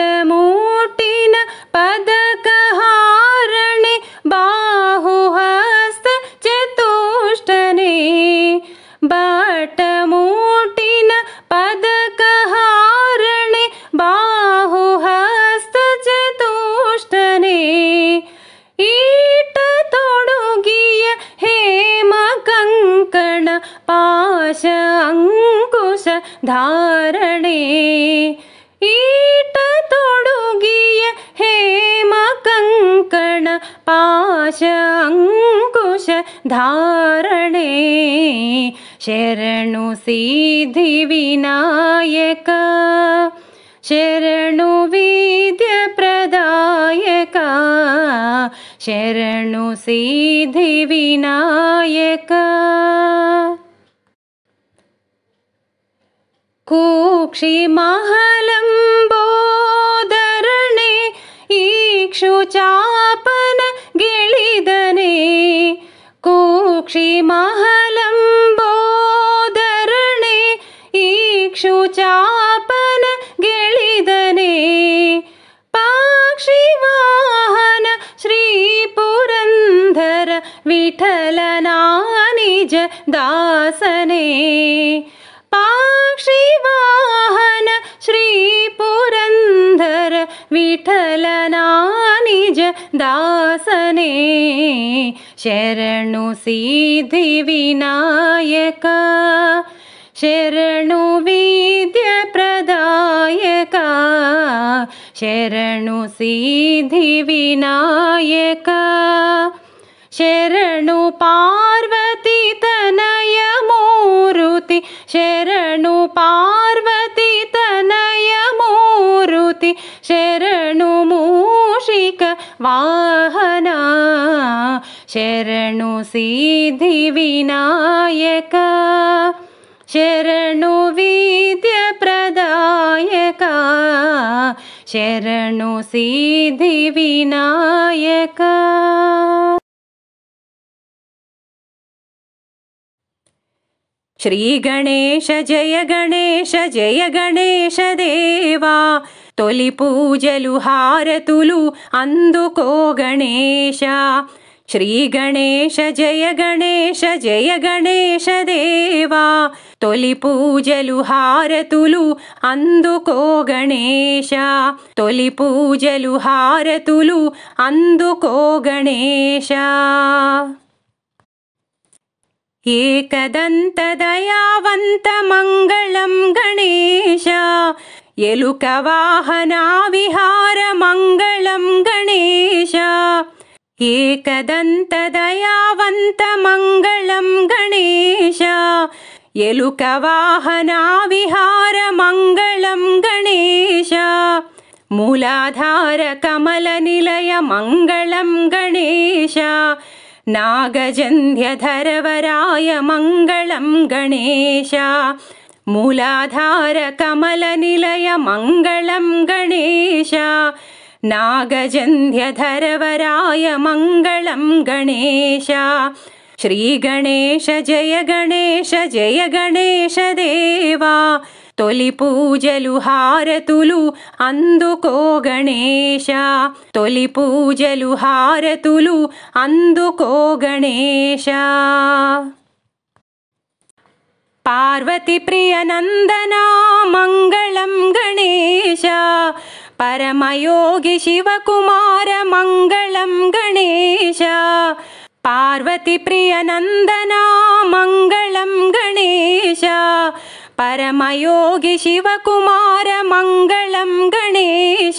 बटमूटिन पदकहारणे बाहुहस्त चतुष्टने बटमूटिन पदकहारणे बाहुहस्त चतुष्टने ईट तोडुगिय हेम कंकण पाश अंकुश धारणे ईट तोडुगिय हेम कंकण पाश अंकुश धारणे शरणु सिद्धि विनायक शरणु विद्या प्रदायक शरणु सिद्धि विनायक कुक्षिमहलंबोदरणे इक्षुचापन गिळिदने कुक्षिमहलंबोदरणे इक्षु विठलना निज दासने पाक्षिवाहन श्री पुरंदर विठलना निज दासने शरणु सिद्धि विनायक शरणु विद्य प्रदायक शरणु सिद्धि विनायक शरणु पार्वती तनय मूर्ति शरणु पार्वती तनय मूर्ति शरणु मूषिक वाहना शरणु सिद्धि विनायक शरणु विद्य प्रदायक शरणु सिद्धि विनायक श्री गणेश जय गणेश देवा तोली पूजलु हारतुलु अंदुको गणेश श्री गणेश जय गणेश देवा तोली पूजलु हारतुलु अंदुको गणेश तोली पूजलु हारतुलु अंदुको गणेश एकदंत दयावंत मंगलम गणेश एलुक वाहना विहार मंगलम गणेश एकदंत दयावंत मंगलम गणेश एलुक वाहना विहार मंगलम गणेश मूलाधार कमल निलय मंगलम गणेश नागजन्ध्यधरवराय मंगलम गणेश मूलाधार कमल निलय मंगलम गणेश नागजन्ध्यधरवराय मंगलम गणेश श्री गणेश जय गणेश देवा तोली पूजलु हारतुलु अंदुको गणेश तोली पूजलु हारतुलु अंदुको गणेश पार्वती प्रिय नंदना मंगलम गणेश परमयोगी शिवकुमार मंगलम गणेश पार्वती प्रिय नंदना मंगलम गणेश परमयोगी शिवकुमार मंगलम गणेश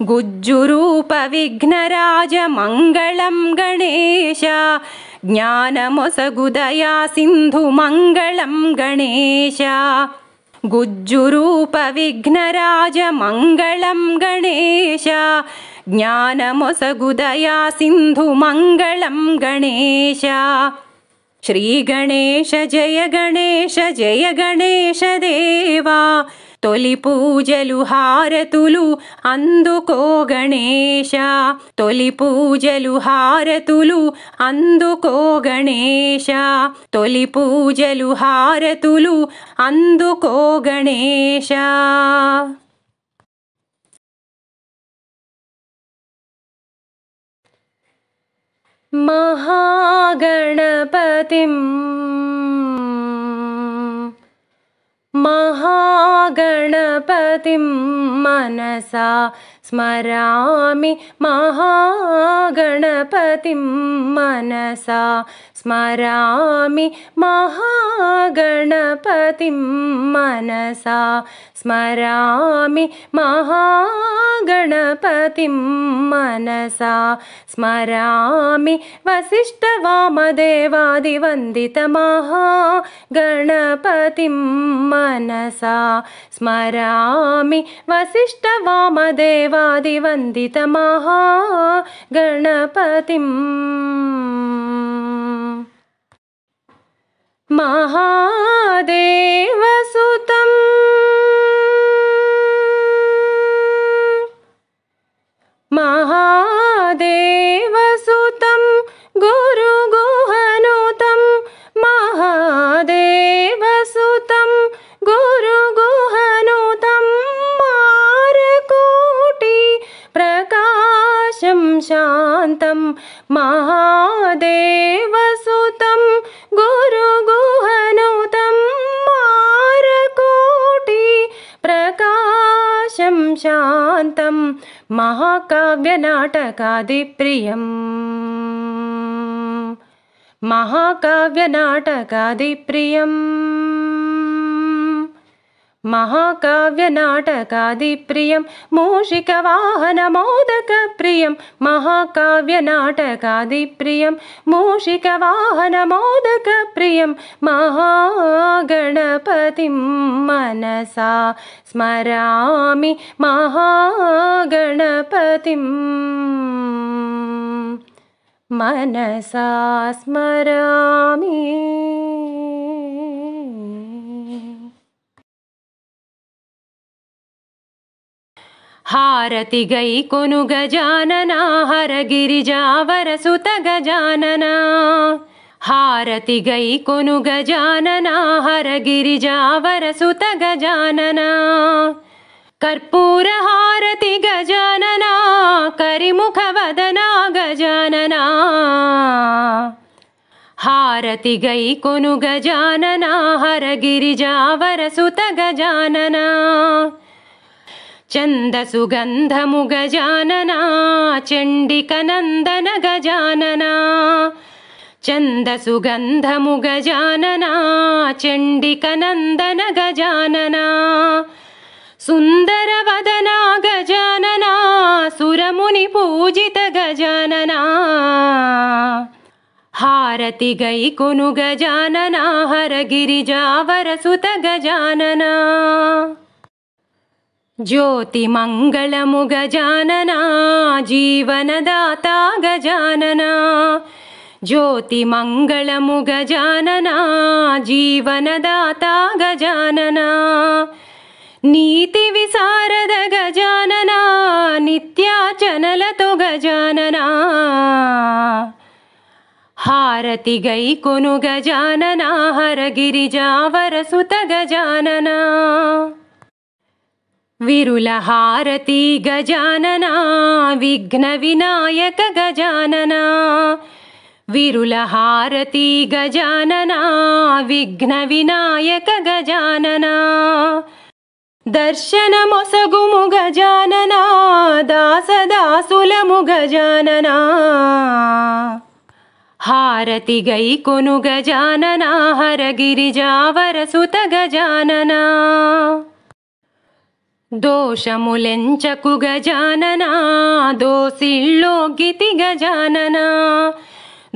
गुज्जुरूप विघ्नराज मंगलम गणेश ज्ञानमोसगुदया सिंधु मंगलम गणेश गुज्जुरूप विघ्नराज मंगलम गणेश ज्ञानमोसगुदया सिंधु मंगलम गणेश श्री गणेश जय गणेश देवा तोली पूजलु हारतुलु अंदुको गणेश तोली पूजलु हारतुलु अंदुको गणेश तोली पूजलु हारतुलु अंदुको गणेश महागणपतिं मनसा स्मरामि महागणपतिं मनसा स्मरामि महागणपतिं मनसा स्मरामि महागणपतिं मनसा स्मरामि वसिष्ठवामदेवादिवन्दित महागणपतिं मनसा स्मरामि वसिष्ठवामदेवादिवन्दित महागणपतिं महादेवसुतं महादेवसुतं गुरुगुहनुतं महादेवसुतं गुरुगुहनुतं मारकोटि प्रकाशं शान्तं महादेव महाकाव्यनाटकादिप्रियम् महाकाव्यनाटकादिप्रियम् महाकाव्यनाटकादिप्रियं मूषिकवाहनमोदकप्रियं महाकाव्यनाटकादिप्रियं मूषिकवाहनमोदकप्रियं महागणपतिं मनसा स्मरामि महागणपतिं मनसा स्मरामि। हारति गैकोनु गजानना हरगिरिजावरसुत गजानना हारति गैकोनु गजानना हरगिरिजावरसुत गजानना कर्पूरहारति गजानना करिमुखवदना गजानना हारति गैकोनु गजानना हरगिरिजावरसुत गजानना चन्दसुगन्धमु गजानना चण्डिकनन्दन गजानना चन्दसुगन्धमु गजानना चण्डिकनन्दन गजानना सुन्दरवदना गजानना सुरमुनिपूजित गजानना हारति गैकोनु गजानना हरगिरिजावरसुत गजानना ज्योतिमङ्गलमु गजानना जीवनदाता गजानना ज्योतिमङ्गलमु गजानना जीवनदाता गजानना नीतिविशारद गजानना नित्याचनलतो गजानना हारति गैकोनु गजानना हरगिरिजावरसुत गजानना विरुलहारति गजानना विघ्नविनायक गजानना विरुलहारति गजानना विघ्नविनायक गजानना दर्शनमोसगुमु गजानना दासदासुलमु गजानना हारति गैकोनु गजानना हरगिरिजावरसुत गजानना दोषमुलेंचकु गजानना दोसिल्लोगिति गजानना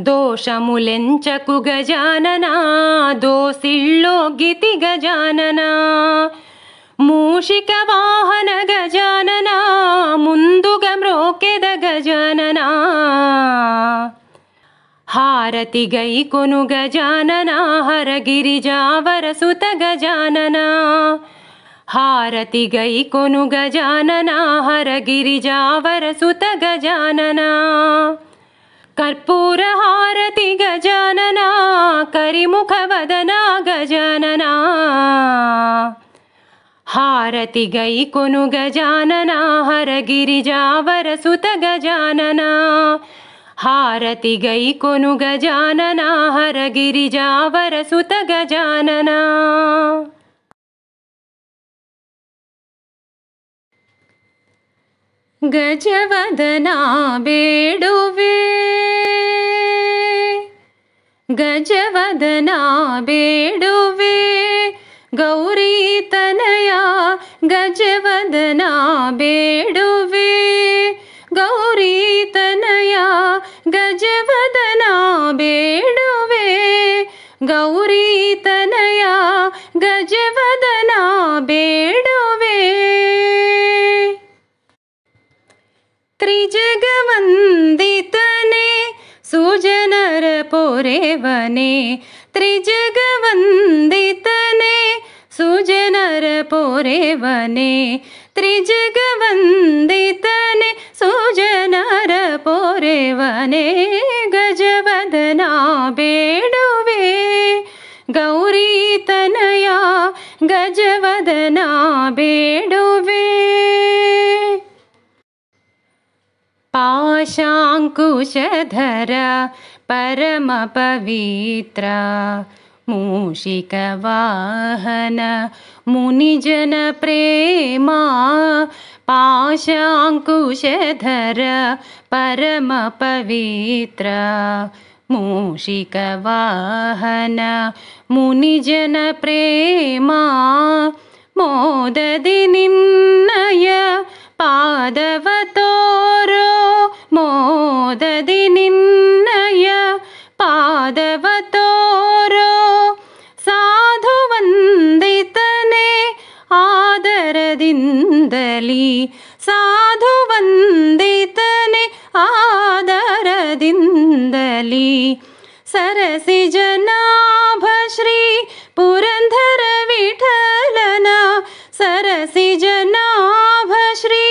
दोषमुलेंचकु गजानना दोसिल्लोगिति गजानना मूषिकवाहन गजानना मुंदुगा म्रोकेद गजानना हारति गैकोनु गजानना हरगिरिजावरसुत गजानना हारति गैकोनु गजानना हरगिरिजावरसुत गजानना कर्पूरहारति गजानना करिमुखवदना गजानना हारति गैकोनु गजानना हरगिरिजावरसुत गजानना हारति गैकोनु गजानना हरगिरिजावरसुत गजानना गजवदना बेडुवे गजवदना बेडुवे गौरीतनया गजवदना बेडुवे गौरीतनया गजवदना बेडुवे गौरीतनया गजवदना बेडुवे त्रिजगवन्दितने सुजनर पोरेवने त्रिजगवन्दितने सुजनर पोरेवने त्रिजगवन्दितने सुजनर पोरेवने गजवदना बेडुवे गौरीतनया गजवदना बेडुवे पाशाङ्कुशधर परमपवित्र मूषिकवाहन मुनिजन प्रेमा पाशाङ्कुशधर परमपवित्र मूषिकवाहन मुनिजनप्रेमा मोददि निन्नय पादवतोरो मोददि निन्नय पादवतोरो साधुवन्दितने आदरदिन्दली साधुवन्दितने आदरदिन्दली सरसिजनाभ श्री पुरंदर विठलन सरसिजनाभ श्री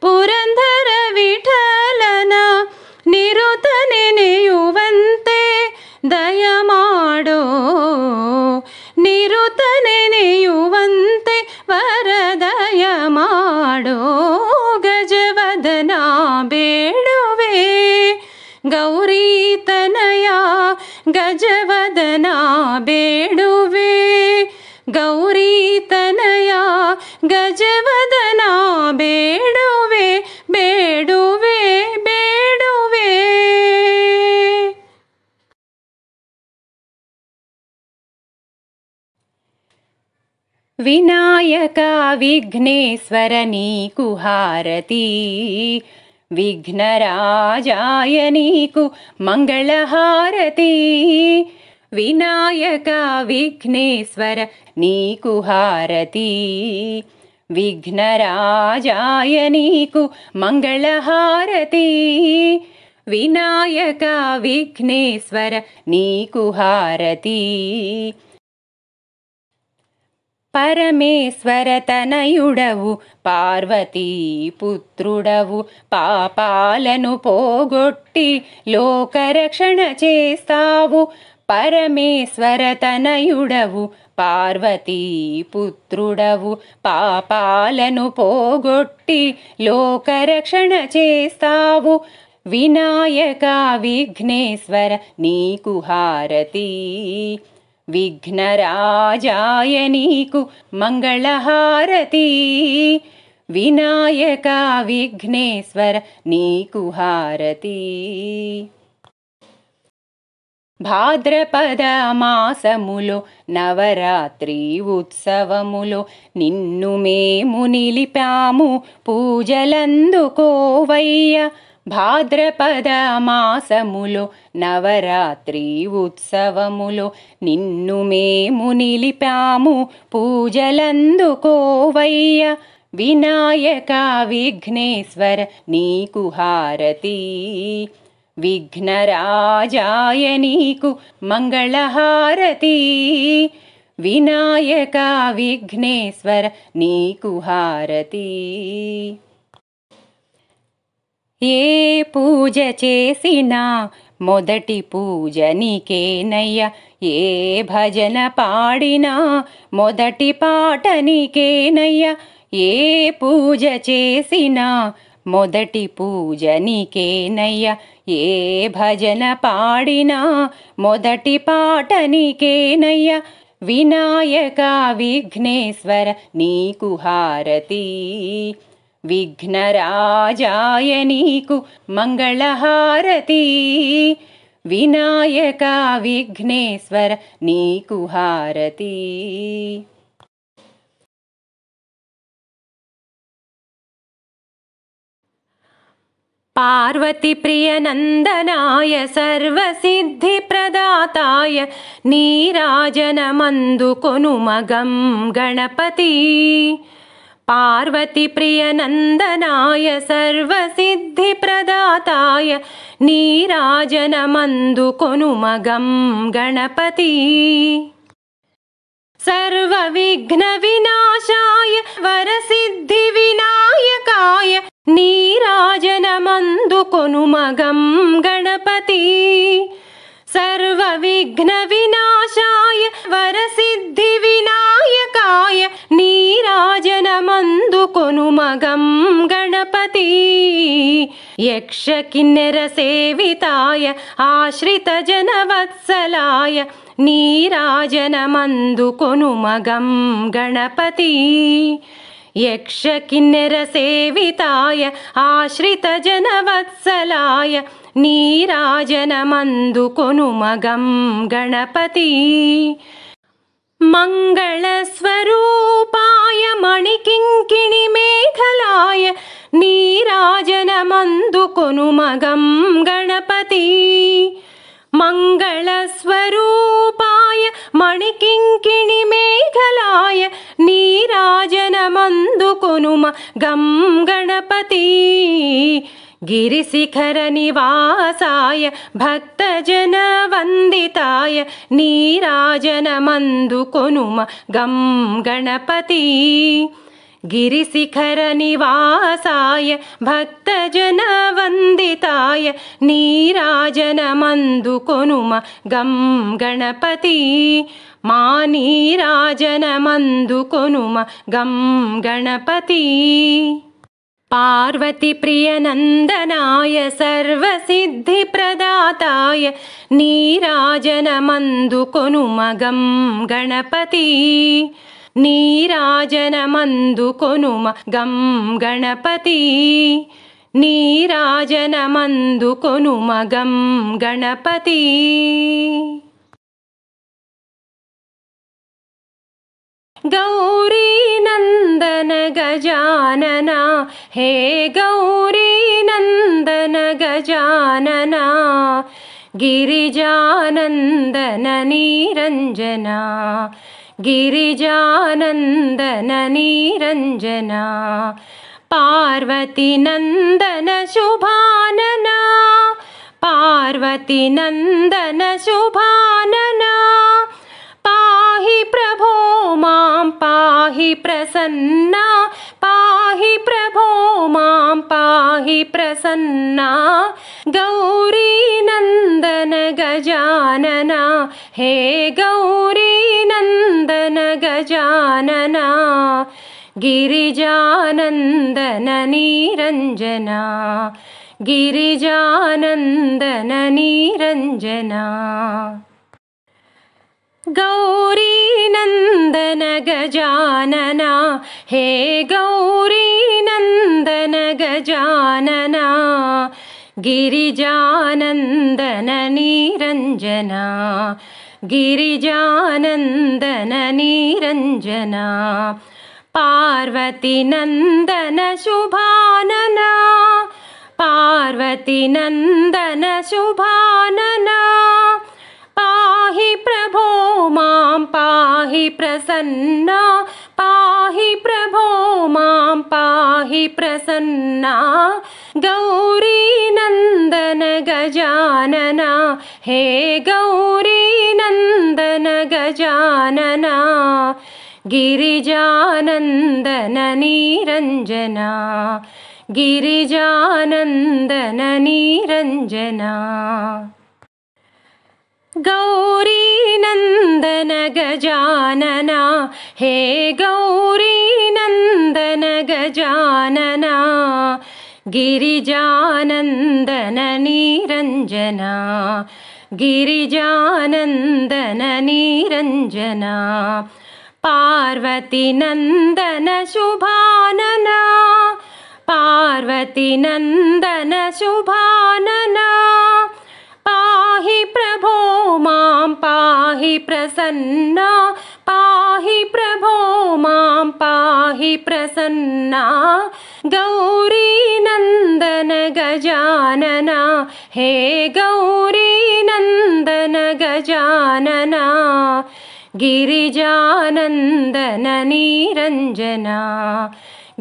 पुरंदर विठलन निरुतने नेयुवंते दयमाडो निरुतने नेयुवंते वरदयमाडो गजवदना बेडुवे गौरी तनया गजवदना बेडुवे गौरी तनया गजवदना बेडुवे बेडुवे बेडुवे विनायक विघ्नेश्वर नीकु हारती विघ्नराजाय नीकु मंगलहारती विनायक विघ्नेश्वर नीकु हारती विघ्नराजाय नीकु मंगलहारती विनायक विघ्नेश्वर नीकु हारती परमेश्वर तनयुडवु पार्वती पुत्रुडवु पापाలను పోగొట్టి లోకరక్షణ చేస్తావు परमेश्वर तनयुडवु पार्वती पुत्रुडवु पापाలను పోగొట్టి లోకరక్షణ చేస్తావు వినాయక విఘ్నేశ్వర నీకు హారతి विघ्नराजाय नीकु मंगलहारती विनायक विघ्नेश्वर नीकु हारती भाद्रपद मासमुलो नवरात्रि उत्सवमुलो निन्नु मेमु निलिपामु पूजलंदुकोवయ్య भाद्रपद मासमुलो नवरात्रि उत्सवमुलो निन्नु मेमु निलिपामु पूजलंदुकोवయ్య विनायक विघ्नेश्वर नीकु हारती विघ्नराजाय नीकु मंगलहारती विनायक विघ्नेश्वर नीकु हारती ఏ పూజ చేసినా మొదటి పూజ నీకేనయ్య ఏ భజన పాడినా మొదటి పాట నీకేనయ్య ఏ పూజ చేసినా మొదటి పూజ నీకేనయ్య ఏ భజన పాడినా మొదటి పాట నీకేనయ్య వినాయక విఘ్నేశ్వర నీకు హారతి विघ्नराजाय नीकु मंगलहारती विनायक विघ्नेश्वर नीकु हारती पार्वती प्रिय नंदनाय सर्वसिद्धि प्रदाताय नीराजनमंदु कोनुमगं गणपति पार्वती प्रिय नंदनाय सर्वसिद्धि प्रदाताय नीराजनमंदु कोनुमगं गणपति सर्वविघ्न विनाशाय वरसिद्धि विनायकाय नीराजनमंदु कोनुमगं गणपति सर्वविघ्न विनाशाय वरसिद्धि विनायकाय नीराजनमंदु कोनुमगं गणपति यक्ष किन्नर सेविताय आश्रित जनवत्सलाय नीराजनमंदु कोनुमगं गणपति यक्षकिन्नरसेविताय आश्रितजनवत्सलाय नीराजनमन्दुकोनुमगं गणपति मङ्गलस्वरूपाय मणिकिङ्किणिमेखलाय नीराजनमन्दुकोनुमगं गणपति मङ्गलस्वरूपाय मणिकिङ्किणिमेखलाय नीराजनमन्दुकोनुमगं गणपति गिरिशिखरनिवासाय भक्तजनवन्दिताय नीराजनमन्दुकोनुमगं गणपति गिरिशिखरनिवासाय भक्तजनवन्दिताय नीराजनमन्दुकोनुमगं गणपति मा नीराजनमन्दुकोनुमगं गणपति पार्वतीप्रियनन्दनाय सर्वसिद्धिप्रदाताय नीराजनमन्दुकोनुमगं गणपति नीराजनमन्दुकोनुमगं गणपति नीराजनमन्दुकोनुमगं गणपति गौरीनन्दन गजानना हे गौरीनन्दन गजानना गिरिजानन्दन निरञ्जना गिरिजानन्दन निरञ्जना पार्वतीनन्दन शुभानना पार्वतीनन्दन शुभानना पाहि प्रभो मां पाहि प्रसन्ना पाहि प्रभो मां पाहि प्रसन्ना गौरीनन्दन गजानना हे गौरीनन्दन गजानना गिरिजानन्दन निरञ्जना गिरिजानन्दन निरञ्जना गौरीनन्दन गजानना हे गौरीनन्दन गजानना गिरिजानन्दन निरञ्जना गिरिजानन्दन निरञ्जना पार्वतीनन्दन शुभानना पार्वतीनन्दन शुभानना पाहि प्रभो मां पाहि प्रसन्ना पाहि प्रभो मां पाहि प्रसन्ना गौरीनन्दन गजानना हे गौरीनन्दन गजानना गिरिजानन्दन निरञ्जना गिरिजानन्दन निरञ्जना गौरीनन्दन गजानना हे गौरीनन्दन गजानना गिरिजानन्दन निरञ्जना गिरिजानन्दन निरञ्जना पार्वतीनन्दन शुभानना पार्वतीनन्दन शुभानना पाहि प्रभो मां पाहि प्रसन्ना पाहि प्रभो मां पाहि प्रसन्ना गौरीनन्दन गजानना हे गौरीनन्दन गजानना गिरिजानन्दन निरञ्जना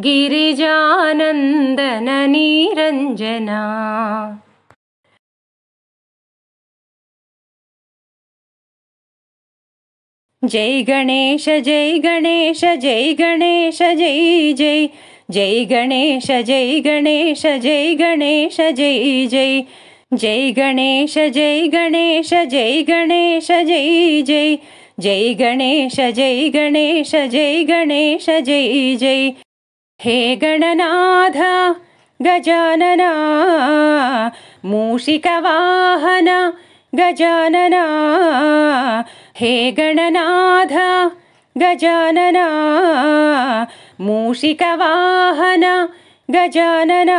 गिरिजानन्दन निरञ्जना जय गणेश जय गणेश जय गणेश जय जय जय गणेश जय गणेश जय गणेश जय जय जय गणेश जय गणेश जय गणेश जय जय जय गणेश जय गणेश जय गणेश जय जय हे गणनाथ गजानना मूषिकवाहन गजानना हे गणनाथ गजानना मूषिकवाहन गजानन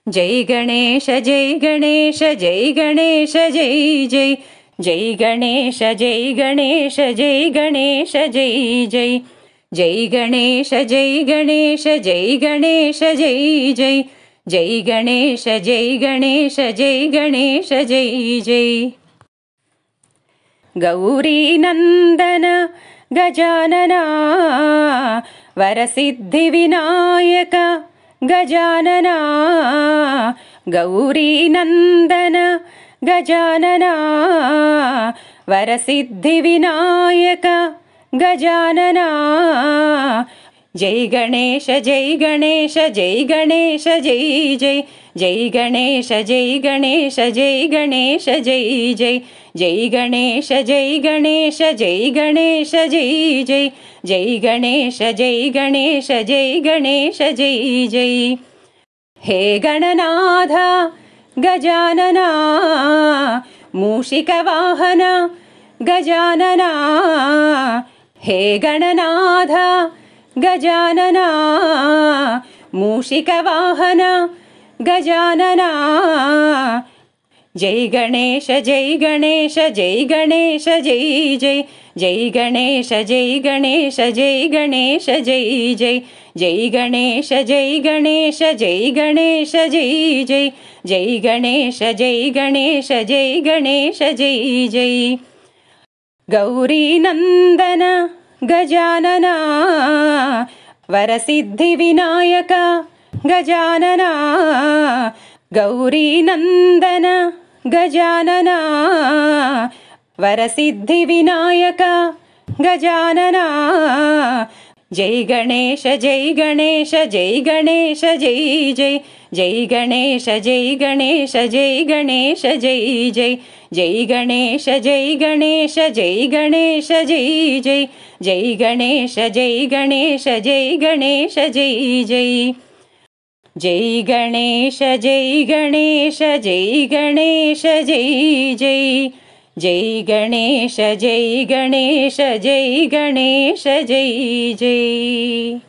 जय गणेश जय गणेश जय गणेश जय जय जय गणेश जय गणेश जय गणेश जय जय जय गणेश जय गणेश जय गणेश जय जय जय गणेश जय गणेश जय गणेश जय जय गौरी नंदन गजानन वरसिद्धि विनायक गजानन गौरी नंदन गजानन वरसिद्धि विनायक गजानन जय गणेश जय गणेश जय गणेश जय जय जय गणेश जय गणेश जय गणेश जय जय जय गणेश जय गणेश जय गणेश जय जय जय गणेश जय गणेश जय गणेश जय जय हे गणनाथ गजानन मूषिकवाहन गजानन हे गणनाथ गजानन मूषिकवाहन गजानन जय गणेश जय गणेश जय गणेश जय जय जय गणेश जय गणेश जय गणेश जय जय जय गणेश जय गणेश जय गणेश जय जय जय गणेश जय गणेश जय गणेश जय जय गौरी नंदन गजानन वरसिद्धि विनायक गजानन गौरी नंदन गजानन वरसिद्धि विनायक गजानन जय गणेश जय गणेश जय गणेश जय जय जय गणेश जय गणेश जय गणेश जय जय जय गणेश जय गणेश जय गणेश जय जय जय गणेश जय गणेश जय गणेश जय जय जय गणेश जय गणेश जय गणेश जय जय जय गणेश जय गणेश जय गणेश जय जय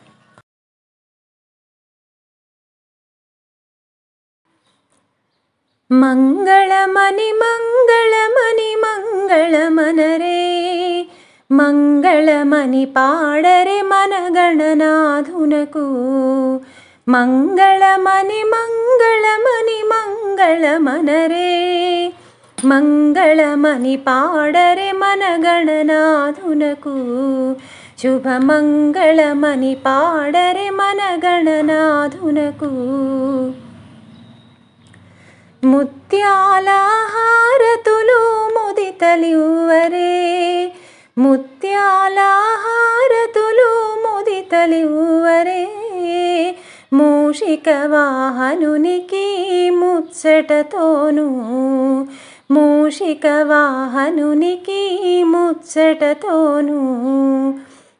मंगलमणि मंगलमणि मंगलमनरे मंगलमणि पाडरे मनगणनाधुनकु मंगलमणि मंगलमणि मंगलमनरे मंगलमणि पाडरे मनगणनाधुनकु शुभ मंगलमणि पाडरे मनगणनाधुनकु ముత్యాల హారతులు ముదితలివ్వరే ముత్యాల హారతులు ముదితలివ్వరే మూషిక వాహనునికి ముచ్చటతోను మూషిక వాహనునికి ముచ్చటతోను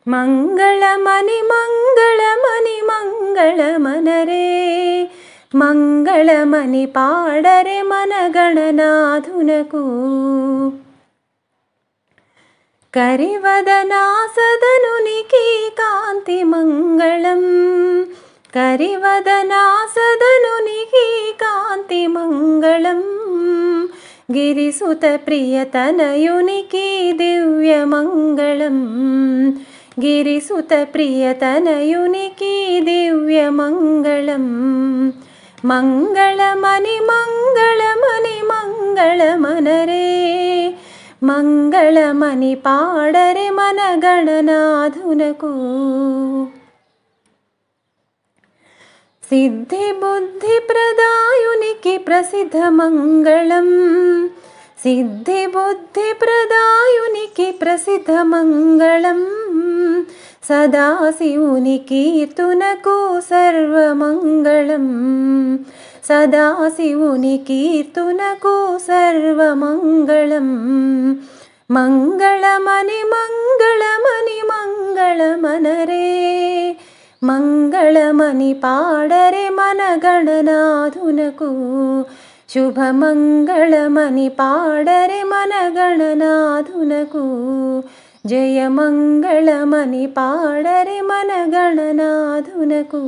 మంగళమణి మంగళమణి మంగళమనరే మంగళమణి పాడరే మనగణనాధునకు కరివదనా సదనునికి కాంతి మంగళం కరివదనా సదనునికి కాంతి మంగళం గిరిసుత ప్రియతనయునికి దివ్య మంగళం గిరిసుత ప్రియతనయునికి దివ్య మంగళం మంగళమణి మంగళమణి మంగళమనరే మంగళమణి పాడరే మనగణనాధునకు సిద్ధి బుద్ధి ప్రదాయునికి ప్రసిద్ధ మంగళం సిద్ధి బుద్ధి ప్రదాయునికి ప్రసిద్ధ మంగళం సదాశివుని కీర్తునకు సర్వమంగళం సదాశివుని కీర్తునకు సర్వమంగళం మంగళమణి మంగళమణి మంగళమనరే మంగళమణి పాడరే మనగణనాధునకు శుభమంగళమణి పాడరే మనగణనాధునకు జయమంగళమని పాడరే మన గణనాథునకు.